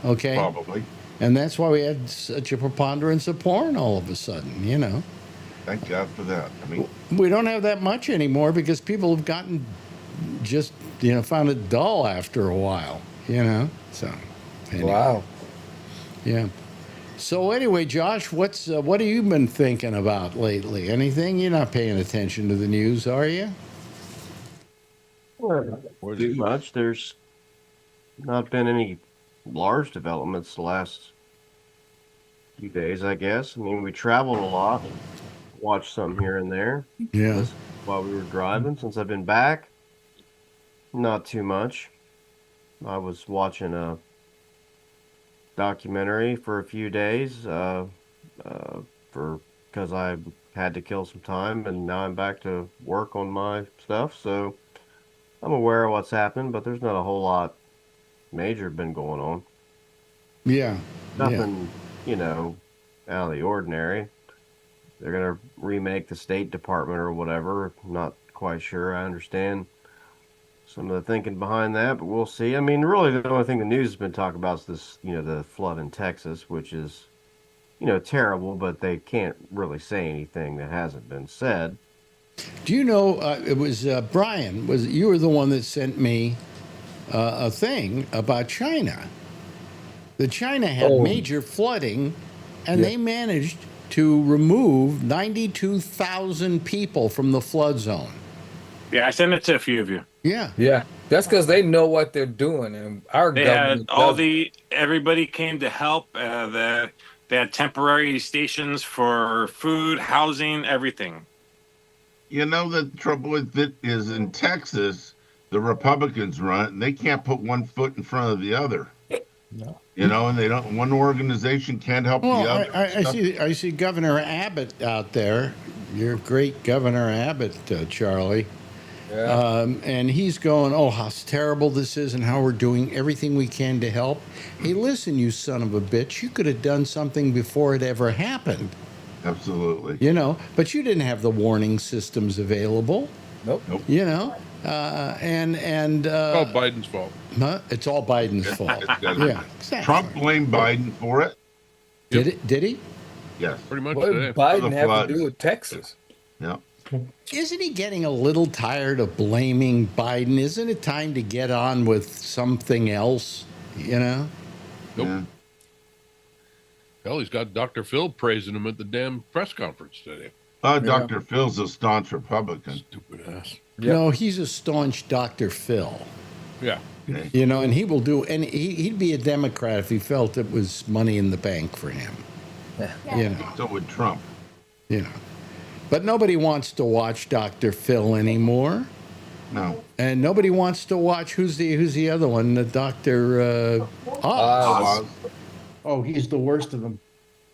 Okay? Probably. And that's why we had such a preponderance of porn all of a sudden, you know. Thank God for that. I mean, we don't have that much anymore because people have gotten just, you know, found it dull after a while, you know. So, anyway. Wow. Yeah. So anyway, Josh, what have you been thinking about lately? Anything? You're not paying attention to the news, are you? Too much. There's not been any large developments the last few days, I guess. I mean, we traveled a lot, watched some here and there. Yeah. While we were driving. Since I've been back, not too much. I was watching a documentary for a few days because I had to kill some time, and now I'm back to work on my stuff. So I'm aware of what's happened, but there's not a whole lot major been going on. Yeah. Nothing, you know, out of the ordinary. They're going to remake the State Department or whatever. Not quite sure. I understand some of the thinking behind that, but we'll see. I mean, really, the only thing the news has been talking about is this, you know, the flood in Texas, which is, you know, terrible, but they can't really say anything that hasn't been said. Do you know, it was Brian, you were the one that sent me a thing about China. That China had major flooding, and they managed to remove 92,000 people from the flood zone. Yeah, I sent it to a few of you. Yeah. Yeah. That's because they know what they're doing, and our They government had everybody came to help. They had temporary stations for food, housing, everything. you know, the trouble with it is in Texas, the Republicans run it, and they can't put one foot in front of the other. No. You know, and they don't. One organization can't help the other. I see Governor Abbott out there. Your great Governor Abbott, Charlie. Yeah. And he's going, oh, how terrible this is and how we're doing everything we can to help. Hey, listen, you son of a bitch, you could have done something before it ever happened. Absolutely. You know, but you didn't have the warning systems available. Nope. You know, and all Biden's fault. It's all Biden's fault. Yeah, exactly. Trump blamed Biden for it. Did it? Did he? Yes. Pretty much. What did Biden have to do with Texas? Yeah. Isn't he getting a little tired of blaming Biden? Isn't it time to get on with something else? You know? Nope. Yeah. Hell, he's got Dr. Phil praising him at the damn press conference today. Dr. Phil's a staunch Republican. Stupid ass. Yep. No, he's a staunch Dr. Phil. Yeah. You know, and he will do, and he'd be a Democrat if he felt it was money in the bank for him. You know, So would Trump. you know. But nobody wants to watch Dr. Phil anymore. No. And nobody wants to watch, who's the other one, the Dr. Oz. Oh, he's the worst of them.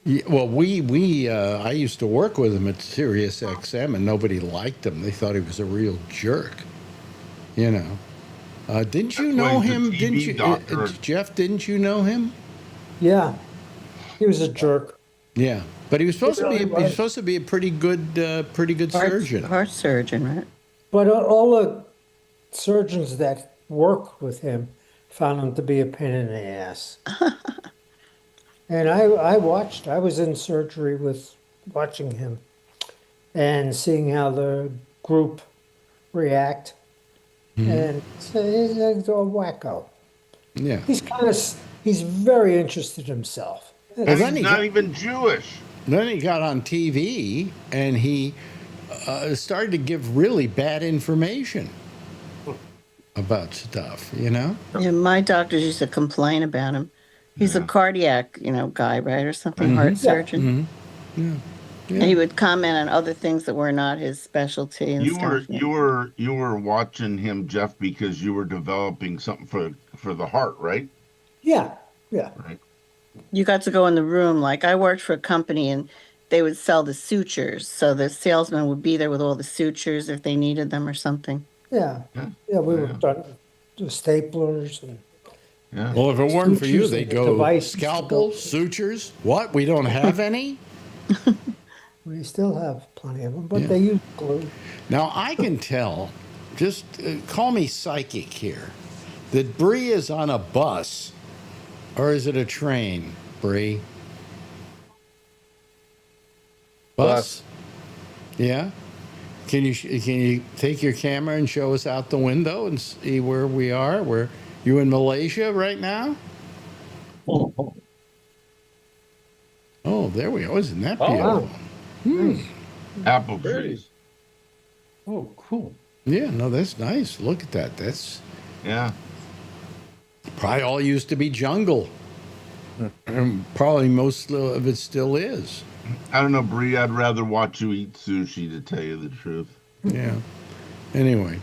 Yeah, well, I used to work with him at Sirius XM, and nobody liked him. They thought he was a real jerk. You know, didn't you That's why know he's a him? TV Didn't you, doctor. Jeff? Didn't you know him? Yeah, he was a jerk. Yeah, but he was supposed He really to be. He's was. supposed to be a pretty good surgeon. Heart surgeon, right? But all the surgeons that worked with him found him to be a pain in the ass. And I was in surgery watching him and seeing how the group react, and so he's a wacko. Yeah. He's very interested in himself. Well, And then he's not even Jewish. Then he got on TV and he started to give really bad information about stuff, you know? Yeah, my doctors used to complain about him. He's a cardiac, guy, right, or something, heart surgeon. Yeah. And he would comment on other things that were not his specialty and stuff. You were watching him, Jeff, because you were developing something for the heart, right? Yeah. Right. You got to go in the room. Like I worked for a company and they would sell the sutures. So the salesman would be there with all the sutures if they needed them or something. Yeah. We were done the staplers and. Yeah. Well, if it weren't for you, Sutures they'd and go devices to scalpel, go- sutures. What? We don't have any? We still have plenty of them, but they use glue. Now, I can tell, just call me psychic here, that Bree is on a bus, or is it a train, Bree? Bus? Yeah? Can you take your camera and show us out the window and see where we are? Where you in Malaysia right now? Oh, there we go. Isn't that beautiful? Apple trees. Oh, cool. Yeah, no, that's nice. Look at that. That's probably all used to be jungle. And probably most of it still is. I don't know, Bree. I'd rather watch you eat sushi, to tell you the truth. Yeah. Anyway.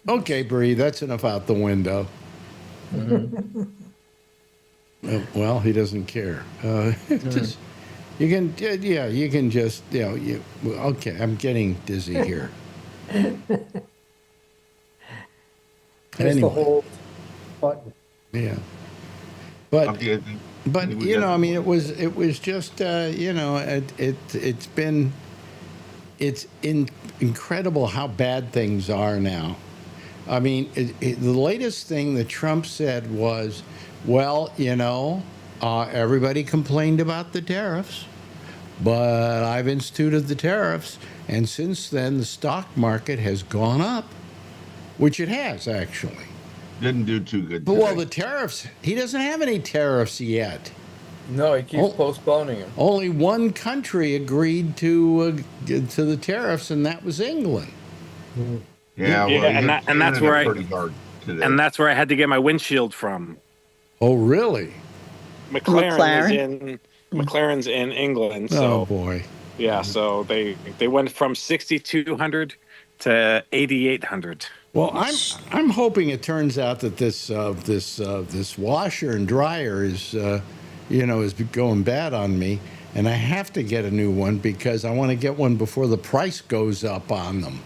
Okay, Bree, that's enough out the window. Well, he doesn't care. Just, you can just, okay, I'm getting dizzy here. There's the Anyway. whole button. Yeah. But Okay, but I mean, it was just it's incredible how bad things are now. I mean, the latest thing that Trump said was, well, everybody complained about the tariffs, but I've instituted the tariffs, and since then the stock market has gone up, which it has actually. Didn't do too good. But well, the tariffs, he doesn't have any tariffs yet. No, he keeps postponing them. Only one country agreed to the tariffs, and that was England. Yeah, well, and that's where pretty hard today. and that's where I had to get my windshield from. Oh, really? McLaren's in England. So, oh boy. Yeah, so they went from 6,200 to 8,800. Well, I'm hoping it turns out that this washer and dryer is going bad on me, and I have to get a new one because I want to get one before the price goes up on them.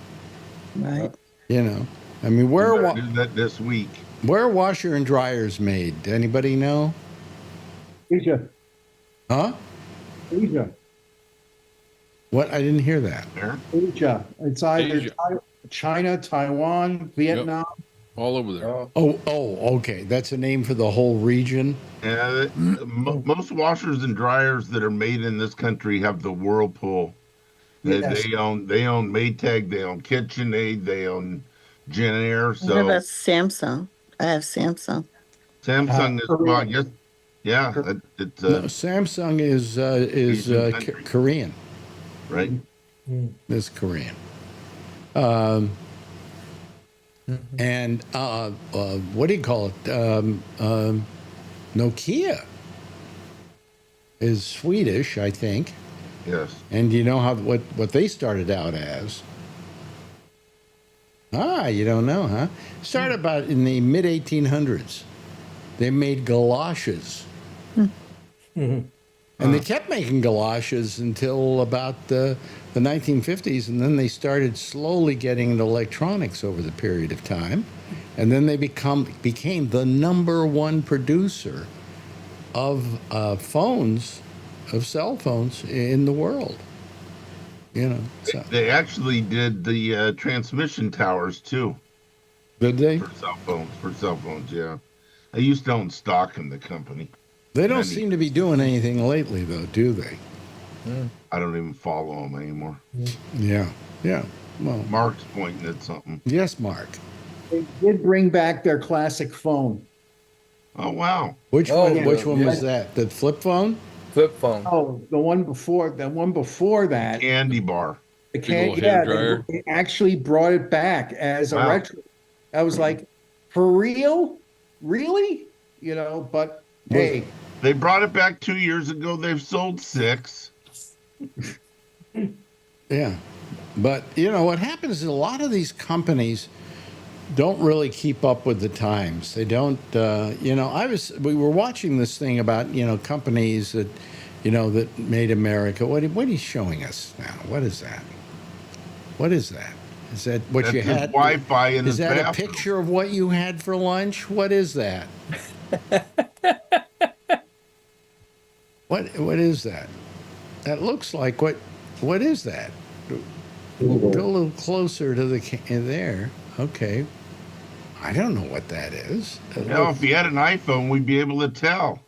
Right. I mean, where do that this week? Where are washer and dryers made? Anybody know? Asia. Huh? Asia. What? I didn't hear that. Asia. It's either China, Taiwan, Vietnam. Yep. All over there. Oh, okay. That's a name for the whole region? Yeah, most washers and dryers that are made in this country have the Whirlpool. They own Maytag, they own KitchenAid, they own Genair. So What about Samsung? I have Samsung. Samsung is it's no, Samsung is Korean. Right. It's Korean. And what do you call it? Nokia is Swedish, I think. Yes. And you know what they started out as? You don't know, huh? Started about in the mid 1800s. They made galoshes. And they kept making galoshes until about the 1950s, and then they started slowly getting into electronics over the period of time, and then they became the #1 producer of cell phones in the world. So. They actually did the transmission towers too. Did they? For cell phones, yeah. I used to own stock in the company. They don't seem to be doing anything lately, though, do they? I don't even follow them anymore. Yeah. Well, Mark's pointing at something. yes, Mark. They did bring back their classic phone. Oh, wow. Which Oh, one? Which one yeah. was that? The flip phone? Flip phone. Oh, the one before that. Candy bar. The Big can, old yeah, hairdryer. they actually brought it back as a Wow. retro. I was like, for real? Really? You know, but hey, They brought it back 2 years ago. They've sold 6. Yeah. But, you know, what happens is a lot of these companies don't really keep up with the times. They don't, you know, we were watching this thing about, you know, companies that, you know, that made America. What are you showing us now? What is that? What is that? Is that what That's you his had? Wi-Fi in Is his that a bathroom. picture of what you had for lunch? What is that? What is that? That looks like what is that? Go a little closer to the there. Okay. I don't know what that is. Now, if you had an iPhone, we'd be able to tell.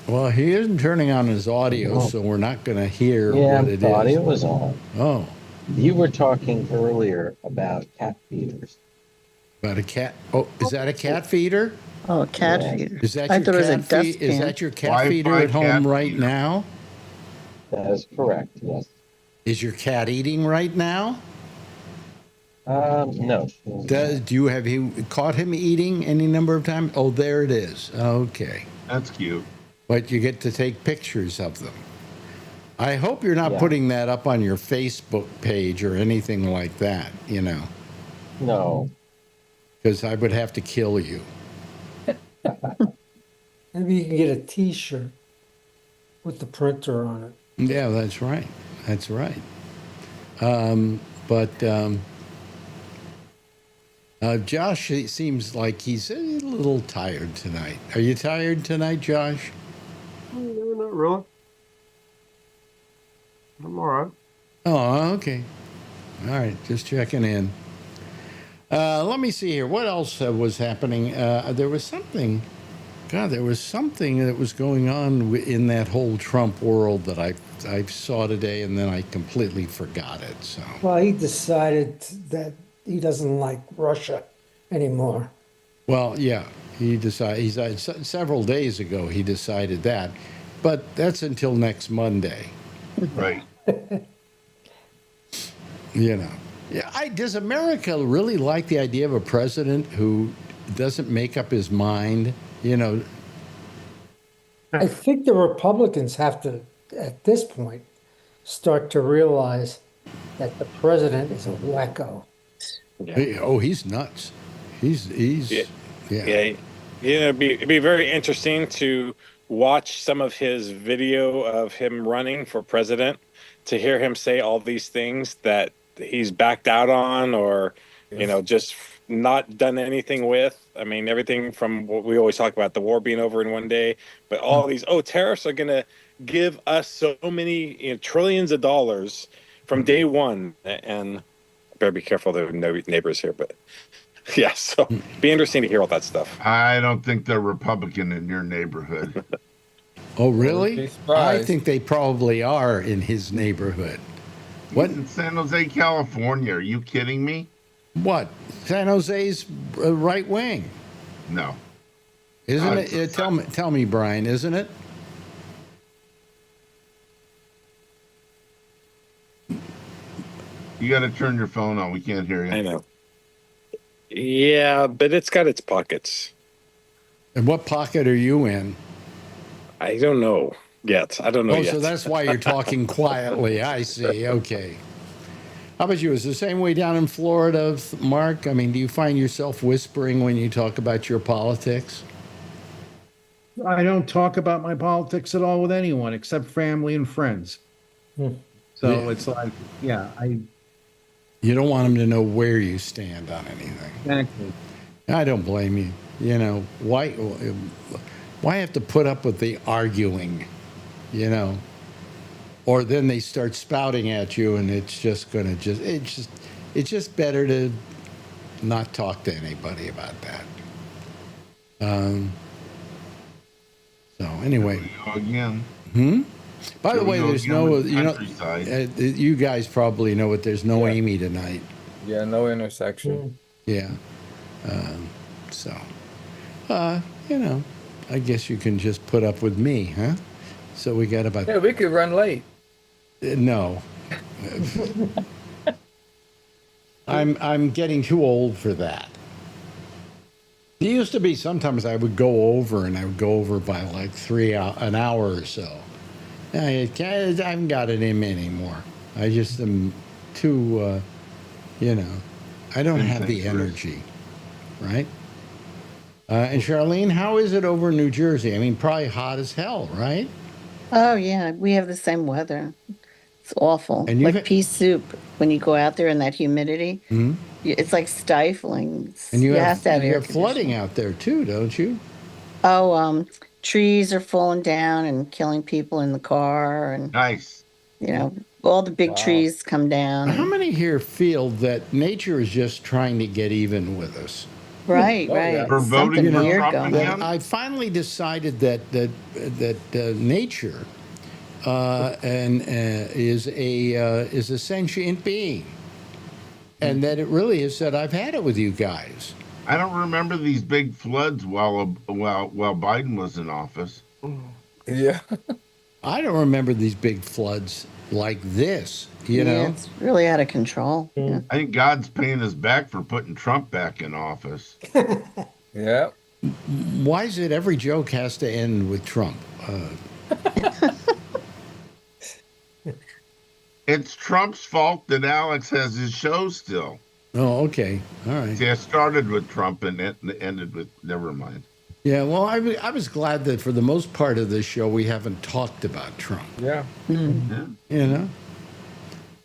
Well, he isn't turning on his audio, so we're not going to hear what it is. The audio was on. Oh. You were talking earlier about cat feeders. About a cat? Oh, is that a cat feeder? Oh, a cat Yeah. feeder. Is that I your thought it was a cat dust Is can. that your cat Wi-Fi feeder at home cat right feeder. now? That is correct, yes. Is your cat eating right now? No. Do you have you caught him eating any number of times? Oh, there it is. Okay. That's cute. But you get to take pictures of them. I hope you're not Yeah. putting that up on your Facebook page or anything like that, you know, No. because I would have to kill you. Maybe you can get a T-shirt with the printer on it. Yeah, that's right. That's right. Josh seems like he's a little tired tonight. Are you tired tonight, Josh? No, not really. I'm all right. Oh, okay. All right, just checking in. Let me see here. What else was happening? There was something. God, there was something that was going on in that whole Trump world that I saw today, and then I completely forgot it. So. Well, he decided that he doesn't like Russia anymore. Well, yeah, he decided several days ago. He decided that, but that's until next Monday. Right. You know. Yeah. Does America really like the idea of a president who doesn't make up his mind? You know. I think the Republicans have to, at this point, start to realize that the president is a wacko. Oh, he's nuts. He's Yeah. yeah. It'd be very interesting to watch some of his video of him running for president, to hear him say all these things that he's backed out on, or just not done anything with. I mean, everything from what we always talk about, the war being over in one day, but all these tariffs are going to give us so many trillions of dollars from day one, and I better be careful. There are no neighbors here, but yeah, so be interesting to hear all that stuff. I don't think they're Republican in your neighborhood. Oh, really? Be surprised. I think they probably are in his neighborhood. What? In San Jose, California. Are you kidding me? What? San Jose's right wing, No. isn't it? Tell me, Brian, isn't it? You got to turn your phone on. We can't hear you. I know. Yeah, but it's got its pockets. And what pocket are you in? I don't know yet. I don't know Oh, yet. so that's why you're talking quietly. I see. Okay. How about you? Is it the same way down in Florida, Mark? I mean, do you find yourself whispering when you talk about your politics? I don't talk about my politics at all with anyone except family and friends. So Yeah. it's like, yeah, You don't want them to know where you stand on anything. exactly. I don't blame you. You know, why have to put up with the arguing, you know? Or then they start spouting at you, and it's just better to not talk to anybody about that. So anyway. Again. By the Here we way, go there's again no, with the you know, countryside. you guys probably know it. There's no Yeah. Amy tonight. Yeah, no intersection. Yeah. So, you know, I guess you can just put up with me, huh? So we got about Yeah, we could run late. no. I'm getting too old for that. It used to be sometimes I would go over and I would go over by like an hour or so. I haven't got it in me anymore. I just am too, you know, I don't have the energy, right? And Charlene, how is it over in New Jersey? I mean, probably hot as hell, right? Oh, yeah, we have the same weather. It's awful. And you've Like pea soup when you go out there in that humidity. Mhm. It's like stifling. And you have to have you air have flooding conditioning. out there too, don't you? Oh, trees are falling down and killing people in the car, and Nice. you know, all the big Wow. trees come down. How And, many here feel that nature is just trying to get even with us? right, Oh, yeah. right. For voting Something for weird Trump going again? on. I finally decided that nature is a sentient being, and that it really is that I've had it with you guys. I don't remember these big floods while Biden was in office. Yeah. I don't remember these big floods like this. You Yeah, know, it's really out of control. Yeah. I think God's paying us back for putting Trump back in office. Yeah. why is it every joke has to end with Trump? It's Trump's fault that Alex has his show still. Oh, okay, all right. See, I started with Trump and ended with never mind. Yeah, well, I was glad that for the most part of this show we haven't talked about Trump. Yeah. Yeah. You know,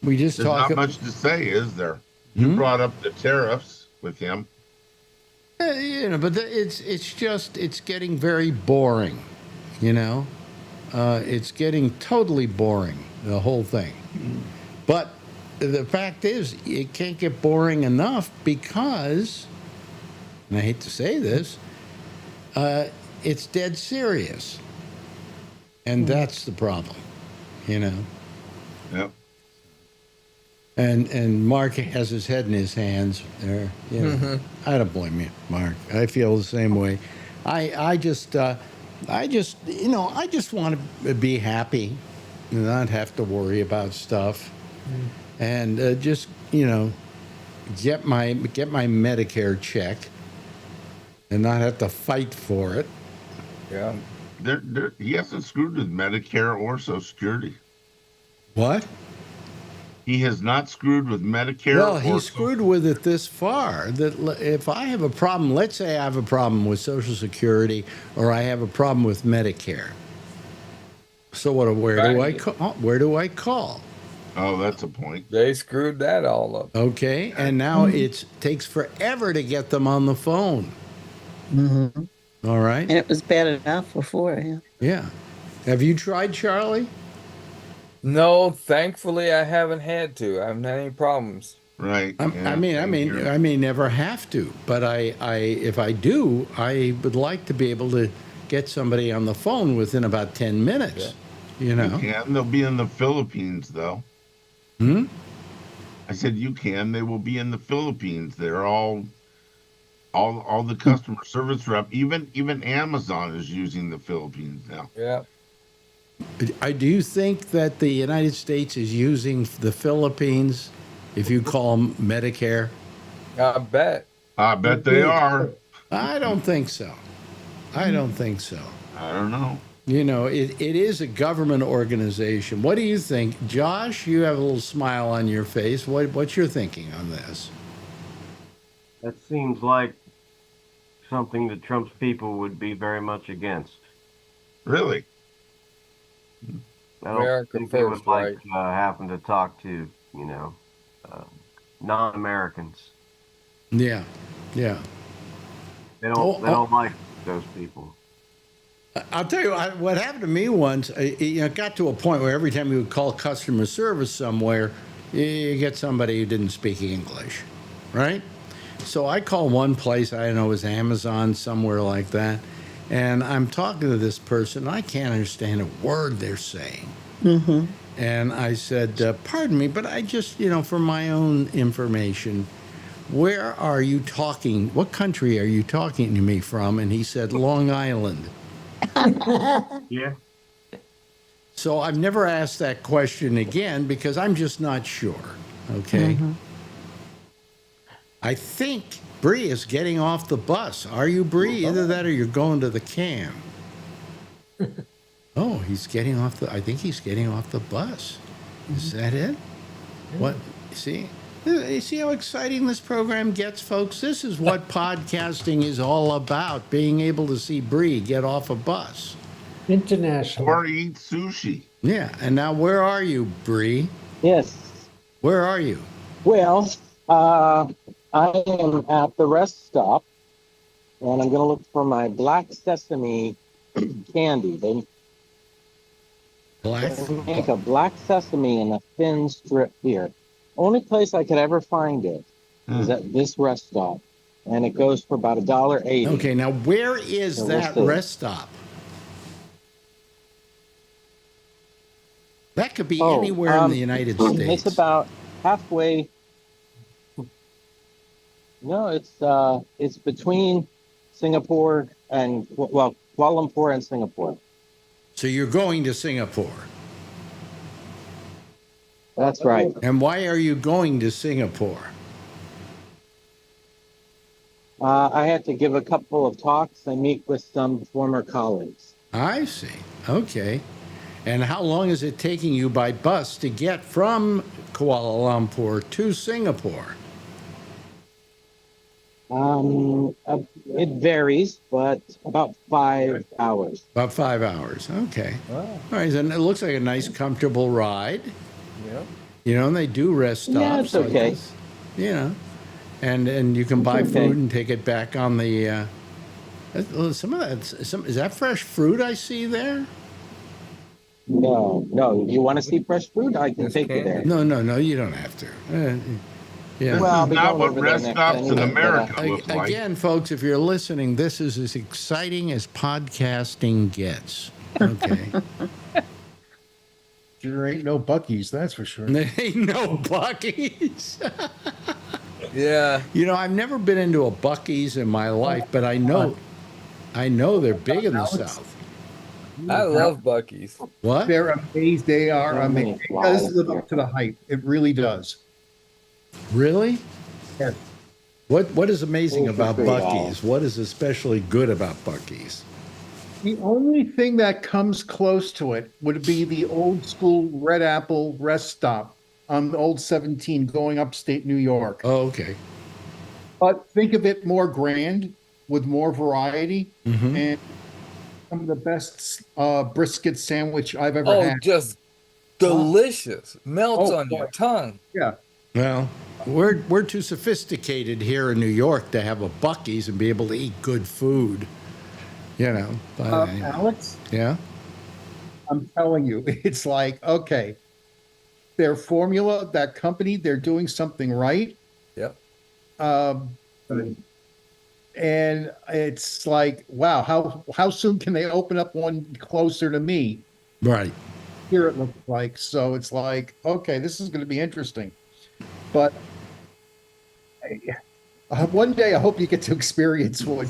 we just There's talk. not much to say, is there? You brought up the tariffs with him. You know, but it's getting very boring. You know, it's getting totally boring, the whole thing. But the fact is, it can't get boring enough because, and I hate to say this, it's dead serious, and that's the problem. You know. Yep. And Mark has his head in his hands there. You know, I don't blame you, Mark. I feel the same way. I just you know, I just want to be happy and not have to worry about stuff, and just, you know, get my Medicare check and not have to fight for it. Yeah. He hasn't screwed with Medicare or Social Security. What? He has not screwed with Medicare. Well, he screwed with it this far that if I have a problem, let's say I have a problem with Social Security or I have a problem with Medicare. So where do I call? Oh, that's a point. They screwed that all up. Okay, and now it takes forever to get them on the phone. Mm-hmm. All right. And it was bad enough before. Yeah. Yeah. Have you tried, Charlie? No, thankfully I haven't had to. I haven't had any problems. Right. I may never have to, but if I do, I would like to be able to get somebody on the phone within about 10 minutes. Yeah. You know. You can. They'll be in the Philippines, though. I said you can. They will be in the Philippines. They're all the customer service rep. Even Amazon is using the Philippines now. Yeah. Do you think that the United States is using the Philippines, if you call them Medicare? I bet. I bet they are. I don't think so. I don't think so. I don't know. You know, it is a government organization. What do you think? Josh, you have a little smile on your face. What's your thinking on this? That seems like something that Trump's people would be very much against. Really? I don't America think they would first, like right? having to talk to, non-Americans. Yeah, yeah. They don't like those people. I'll tell you what happened to me once. It got to a point where every time you would call customer service somewhere, you get somebody who didn't speak English, right? So I call one place, I don't know, it was Amazon, somewhere like that, and I'm talking to this person. I can't understand a word they're saying. Mm-hmm. And I said, pardon me, but I just, for my own information, where are you talking? What country are you talking to me from? And he said, Long Island. Yeah. So I've never asked that question again because I'm just not sure. Okay. Mm-hmm. I think Bree is getting off the bus. Are you, Bree? Either that or you're going to the can. Oh, he's getting off I think he's getting off the bus. Is that it? What? See? You see how exciting this program gets, folks? This is what podcasting is all about, being able to see Bree get off a bus. International. Or eat sushi. Yeah, and now where are you, Bree? Yes. Where are you? Well, I am at the rest stop, and I'm going to look for my black sesame candy. They make a black sesame in a thin strip here. Only place I could ever find it is at this rest stop, and it goes for about $1.80. Okay, now where is So that we'll see. rest stop? That could be anywhere in the United States. It's about halfway. No, it's between Singapore and Kuala Lumpur and Singapore. So you're going to Singapore. That's right. And why are you going to Singapore? I had to give a couple of talks and meet with some former colleagues. I see. Okay. And how long is it taking you by bus to get from Kuala Lumpur to Singapore? It varies, but about 5 hours. About 5 hours. Okay. Wow. All right. And it looks like a nice, comfortable ride. Yeah. And they do rest stops. Yeah, it's okay. And you can buy okay. food and take it back on the. Some of that. Is that fresh fruit I see there? No. You want to see fresh fruit? I can take you there. No. You don't have to. Yeah. Well, This is not what rest stops in America look like. Again, folks, if you're listening, this is as exciting as podcasting gets. Okay. There ain't no Buc-ee's, that's for sure. There ain't no Buc-ee's. Yeah. I've never been into a Buc-ee's in my life, but I know they're big in the South. I love Buc-ee's. What? They're amazing. They are amazing. It does live up to the hype. It really does. Really? Yes. What is amazing about Buc-ee's? What is especially good about Buc-ee's? The only thing that comes close to it would be the old school Red Apple rest stop on the old 17 going upstate New York. Oh, okay. But think of it more grand with more variety and some of the best brisket sandwich I've ever had. Oh, just delicious. Melts on your tongue. Yeah. Well, we're too sophisticated here in New York to have a Buc-ee's and be able to eat good food. But anyway. Alex? Yeah? I'm telling you, it's like, okay, their formula, that company, they're doing something right. Yep. And it's like, wow, how soon can they open up one closer to me? Right. Here it looks like. So it's like, okay, this is going to be interesting. But one day I hope you get to experience one.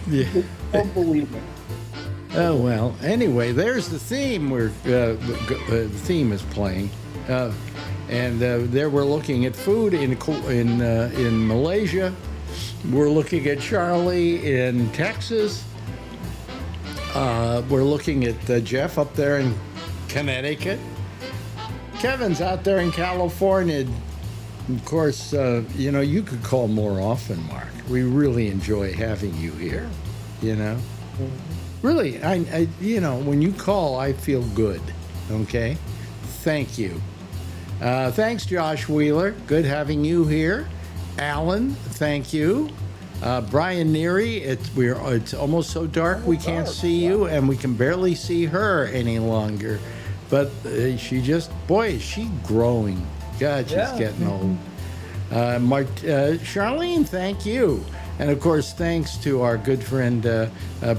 Yeah. Unbelievable. Oh, well. Anyway, there's the theme where the theme is playing. And there we're looking at food in Malaysia. We're looking at Charlie in Texas. We're looking at Jeff up there in Connecticut. Kevin's out there in California. Of course, you could call more often, Mark. We really enjoy having you here. Really, I when you call, I feel good. Okay, thank you. Thanks, Josh Wheeler. Good having you here. Alan, thank you. Brian Neary, it's almost so dark we can't see you, and we can barely see her any longer. But she just, boy, is she growing. God, she's getting old. Charlene, thank you. And of course, thanks to our good friend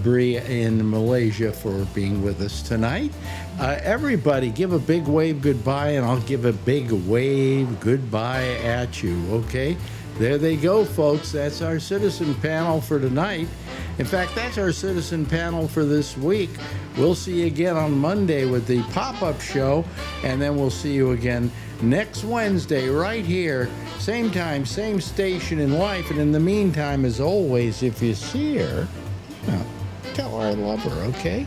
Bree in Malaysia for being with us tonight. Everybody, give a big wave goodbye, and I'll give a big wave goodbye at you, okay? There they go, folks. That's our citizen panel for tonight. In fact, that's our citizen panel for this week. We'll see you again on Monday with the pop-up show, and then we'll see you again next Wednesday right here. Same time, same station in life. And in the meantime, as always, if you see her, well, tell her I love her, okay?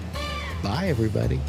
Bye, everybody.